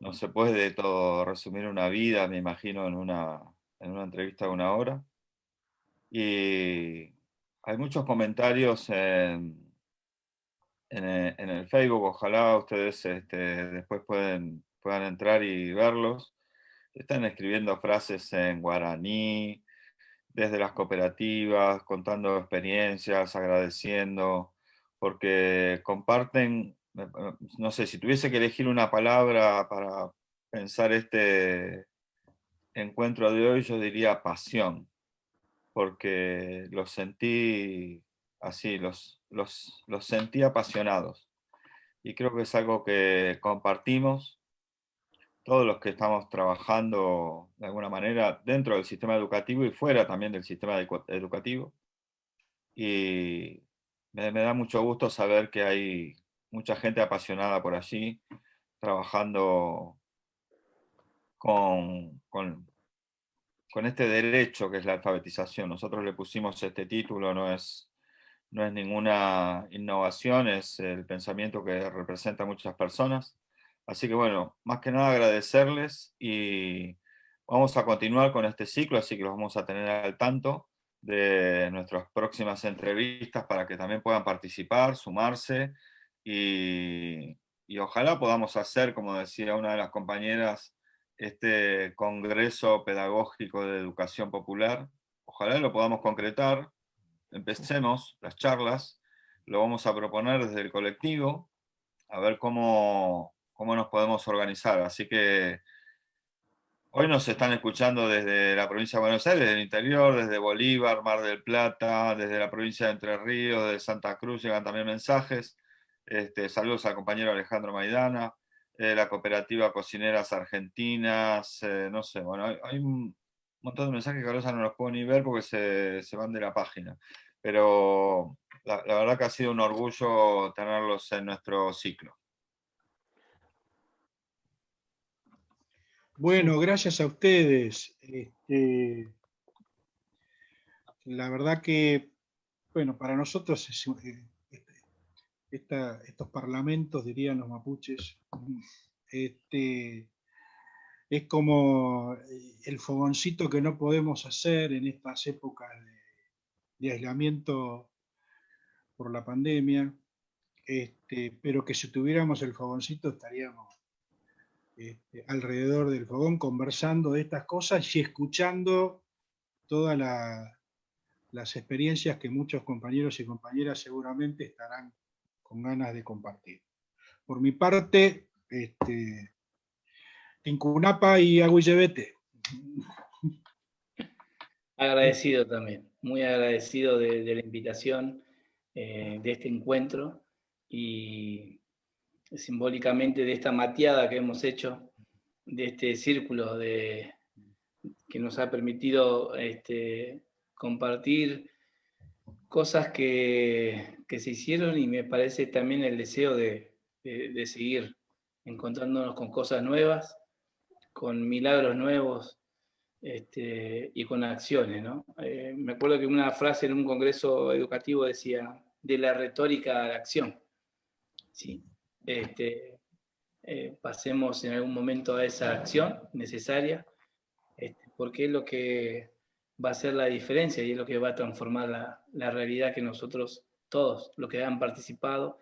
no se puede todo resumir una vida, me imagino, en una entrevista de 1 hora. Y hay muchos comentarios en el Facebook, ojalá ustedes después puedan entrar y verlos. Están escribiendo frases en guaraní, desde las cooperativas, contando experiencias, agradeciendo, porque comparten, no sé, si tuviese que elegir una palabra para pensar este encuentro de hoy, yo diría pasión, porque los sentí así, los sentí apasionados. Y creo que es algo que compartimos todos los que estamos trabajando de alguna manera dentro del sistema educativo y fuera también del sistema educativo. Y me da mucho gusto saber que hay mucha gente apasionada por allí, trabajando con este derecho que es la alfabetización. Nosotros le pusimos este título, no es ninguna innovación, es el pensamiento que representa a muchas personas. Así que bueno, más que nada agradecerles y vamos a continuar con este ciclo, así que los vamos a tener al tanto de nuestras próximas entrevistas para que también puedan participar, sumarse y ojalá podamos hacer, como decía una de las compañeras, este Congreso Pedagógico de Educación Popular. Ojalá lo podamos concretar. Empecemos las charlas, lo vamos a proponer desde el colectivo, a ver cómo nos podemos organizar. Así que hoy nos están escuchando desde la provincia de Buenos Aires, desde el interior, desde Bolívar, Mar del Plata, desde la provincia de Entre Ríos, de Santa Cruz, llegan también mensajes. Saludos al compañero Alejandro Maidana, la cooperativa Cocineras Argentinas, no sé, bueno, hay un montón de mensajes que ahora ya no los puedo ni ver porque se van de la página. Pero la verdad que ha sido un orgullo tenerlos en nuestro ciclo. Bueno, gracias a ustedes. La verdad que, bueno, para nosotros estos parlamentos, dirían los mapuches, es como el fogoncito que no podemos hacer en estas épocas de aislamiento por la pandemia, pero que si tuviéramos el fogoncito estaríamos alrededor del fogón conversando de estas cosas y escuchando todas las experiencias que muchos compañeros y compañeras seguramente estarán con ganas de compartir. Por mi parte, Tincunapa y Agüillebete. Agradecido también, muy agradecido de la invitación de este encuentro y simbólicamente de esta mateada que hemos hecho, de este círculo que nos ha permitido compartir cosas que se hicieron y me parece también el deseo de seguir encontrándonos con cosas nuevas, con milagros nuevos y con acciones, ¿no? Me acuerdo que una frase en un congreso educativo decía, de la retórica a la acción. ¿Sí? Pasemos en algún momento a esa acción necesaria, porque es lo que va a hacer la diferencia y es lo que va a transformar la realidad que nosotros, todos los que han participado,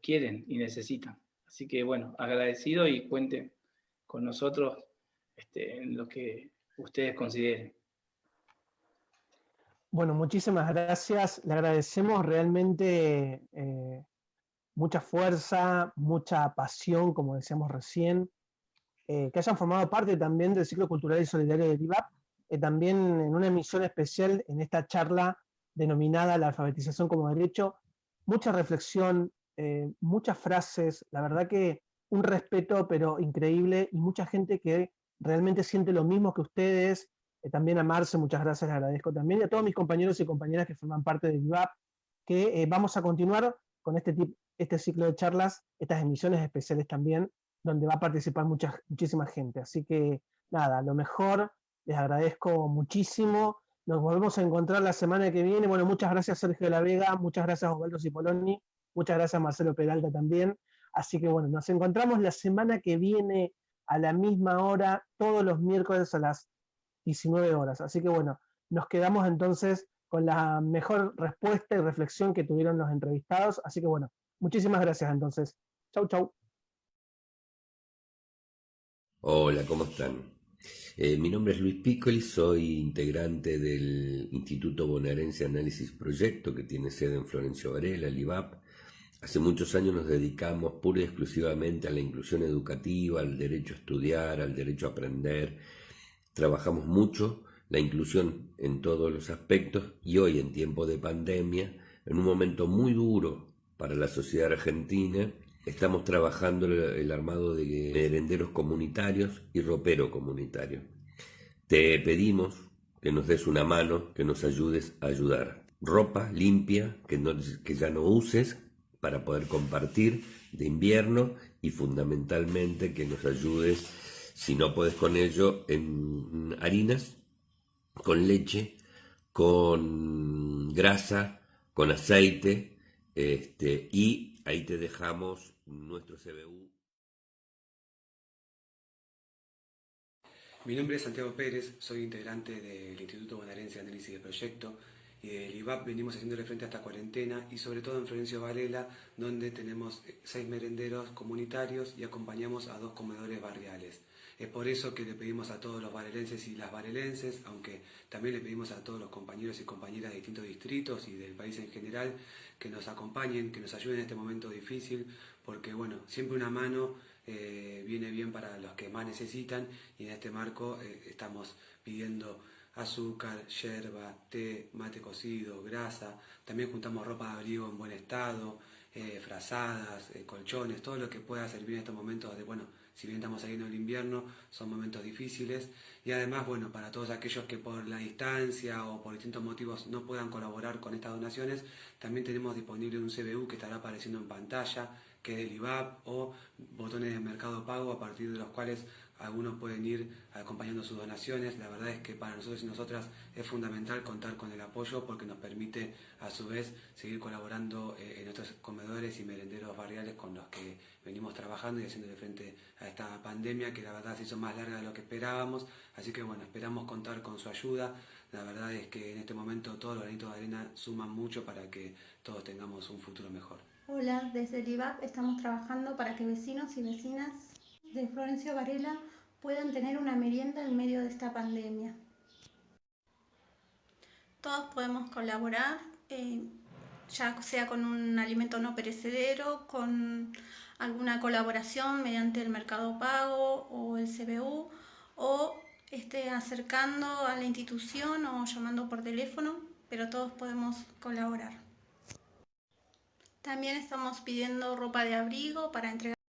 quieren y necesitan. Así que bueno, agradecido y cuenten con nosotros en lo que ustedes consideren. Bueno, muchísimas gracias. Le agradecemos realmente mucha fuerza, mucha pasión, como decíamos recién, que hayan formado parte también del ciclo cultural y solidario de LIVAP, también en una emisión especial en esta charla denominada La alfabetización como derecho. Mucha reflexión, muchas frases, la verdad que un respeto pero increíble y mucha gente que realmente siente lo mismo que ustedes. También a Marce, muchas gracias, le agradezco también, y a todos mis compañeros y compañeras que forman parte del LIVAP, que vamos a continuar con este este ciclo de charlas, estas emisiones especiales también, donde va a participar muchísima gente. Así que nada, lo mejor, les agradezco muchísimo. Nos volvemos a encontrar la semana que viene. Bueno, muchas gracias Sergio de la Vega, muchas gracias Osvaldo Cipolloni, muchas gracias Marcelo Peralta también. Así que bueno, nos encontramos la semana que viene a la misma hora, todos los miércoles a las 19 horas. Así que bueno, nos quedamos entonces con la mejor respuesta y reflexión que tuvieron los entrevistados. Así que bueno, muchísimas gracias entonces. Chau, chau. Hola, ¿cómo están? Mi nombre es Luis Piccoli, soy integrante del Instituto Bonaerense Análisis Proyecto, que tiene sede en Florencio Varela, el IVAP. Hace muchos años nos dedicamos pura y exclusivamente a la inclusión educativa, al derecho a estudiar, al derecho a aprender. Trabajamos mucho la inclusión en todos los aspectos y hoy, en tiempo de pandemia, en un momento muy duro para la sociedad argentina, estamos trabajando el armado de merenderos comunitarios y ropero comunitario. Te pedimos que nos des una mano, que nos ayudes a ayudar. Ropa limpia, que ya no uses, para poder compartir de invierno, y fundamentalmente que nos ayudes, si no puedes con ello, en harinas, con leche, con grasa, con aceite, y ahí te dejamos nuestro CBU. Mi nombre es Santiago Pérez, soy integrante del Instituto Bonaerense de Análisis de Proyecto y del IVAP. Venimos haciéndole frente a esta cuarentena y sobre todo en Florencio Varela, donde tenemos 6 merenderos comunitarios y acompañamos a 2 comedores barriales. Es por eso que le pedimos a todos los varelenses y las varelenses, aunque también le pedimos a todos los compañeros y compañeras de distintos distritos y del país en general, que nos acompañen, que nos ayuden en este momento difícil, porque bueno, siempre una mano viene bien para los que más necesitan, y en este marco estamos pidiendo azúcar, yerba, té, mate cocido, grasa. También juntamos ropa de abrigo en buen estado, frazadas, colchones, todo lo que pueda servir en estos momentos de, bueno, si bien estamos saliendo del invierno, son momentos difíciles. Y además, bueno, para todos aquellos que por la distancia o por distintos motivos no puedan colaborar con estas donaciones, también tenemos disponible un CBU que estará apareciendo en pantalla, que es del IVAP, o botones de Mercado Pago, a partir de los cuales algunos pueden ir acompañando sus donaciones. La verdad es que para nosotros y nosotras es fundamental contar con el apoyo, porque nos permite a su vez seguir colaborando en nuestros comedores y merenderos barriales con los que venimos trabajando y haciéndole frente a esta pandemia, que la verdad se hizo más larga de lo que esperábamos. Así que bueno, esperamos contar con su ayuda. La verdad es que en este momento todos los granitos de arena suman mucho para que todos tengamos un futuro mejor. Hola, desde el IVAP estamos trabajando para que vecinos y vecinas de Florencio Varela puedan tener una merienda en medio de esta pandemia. Todos podemos colaborar, ya sea con un alimento no perecedero, con alguna colaboración mediante el Mercado Pago o el CBU, o acercando a la institución o llamando por teléfono, pero todos podemos colaborar. También estamos pidiendo ropa de abrigo para entregar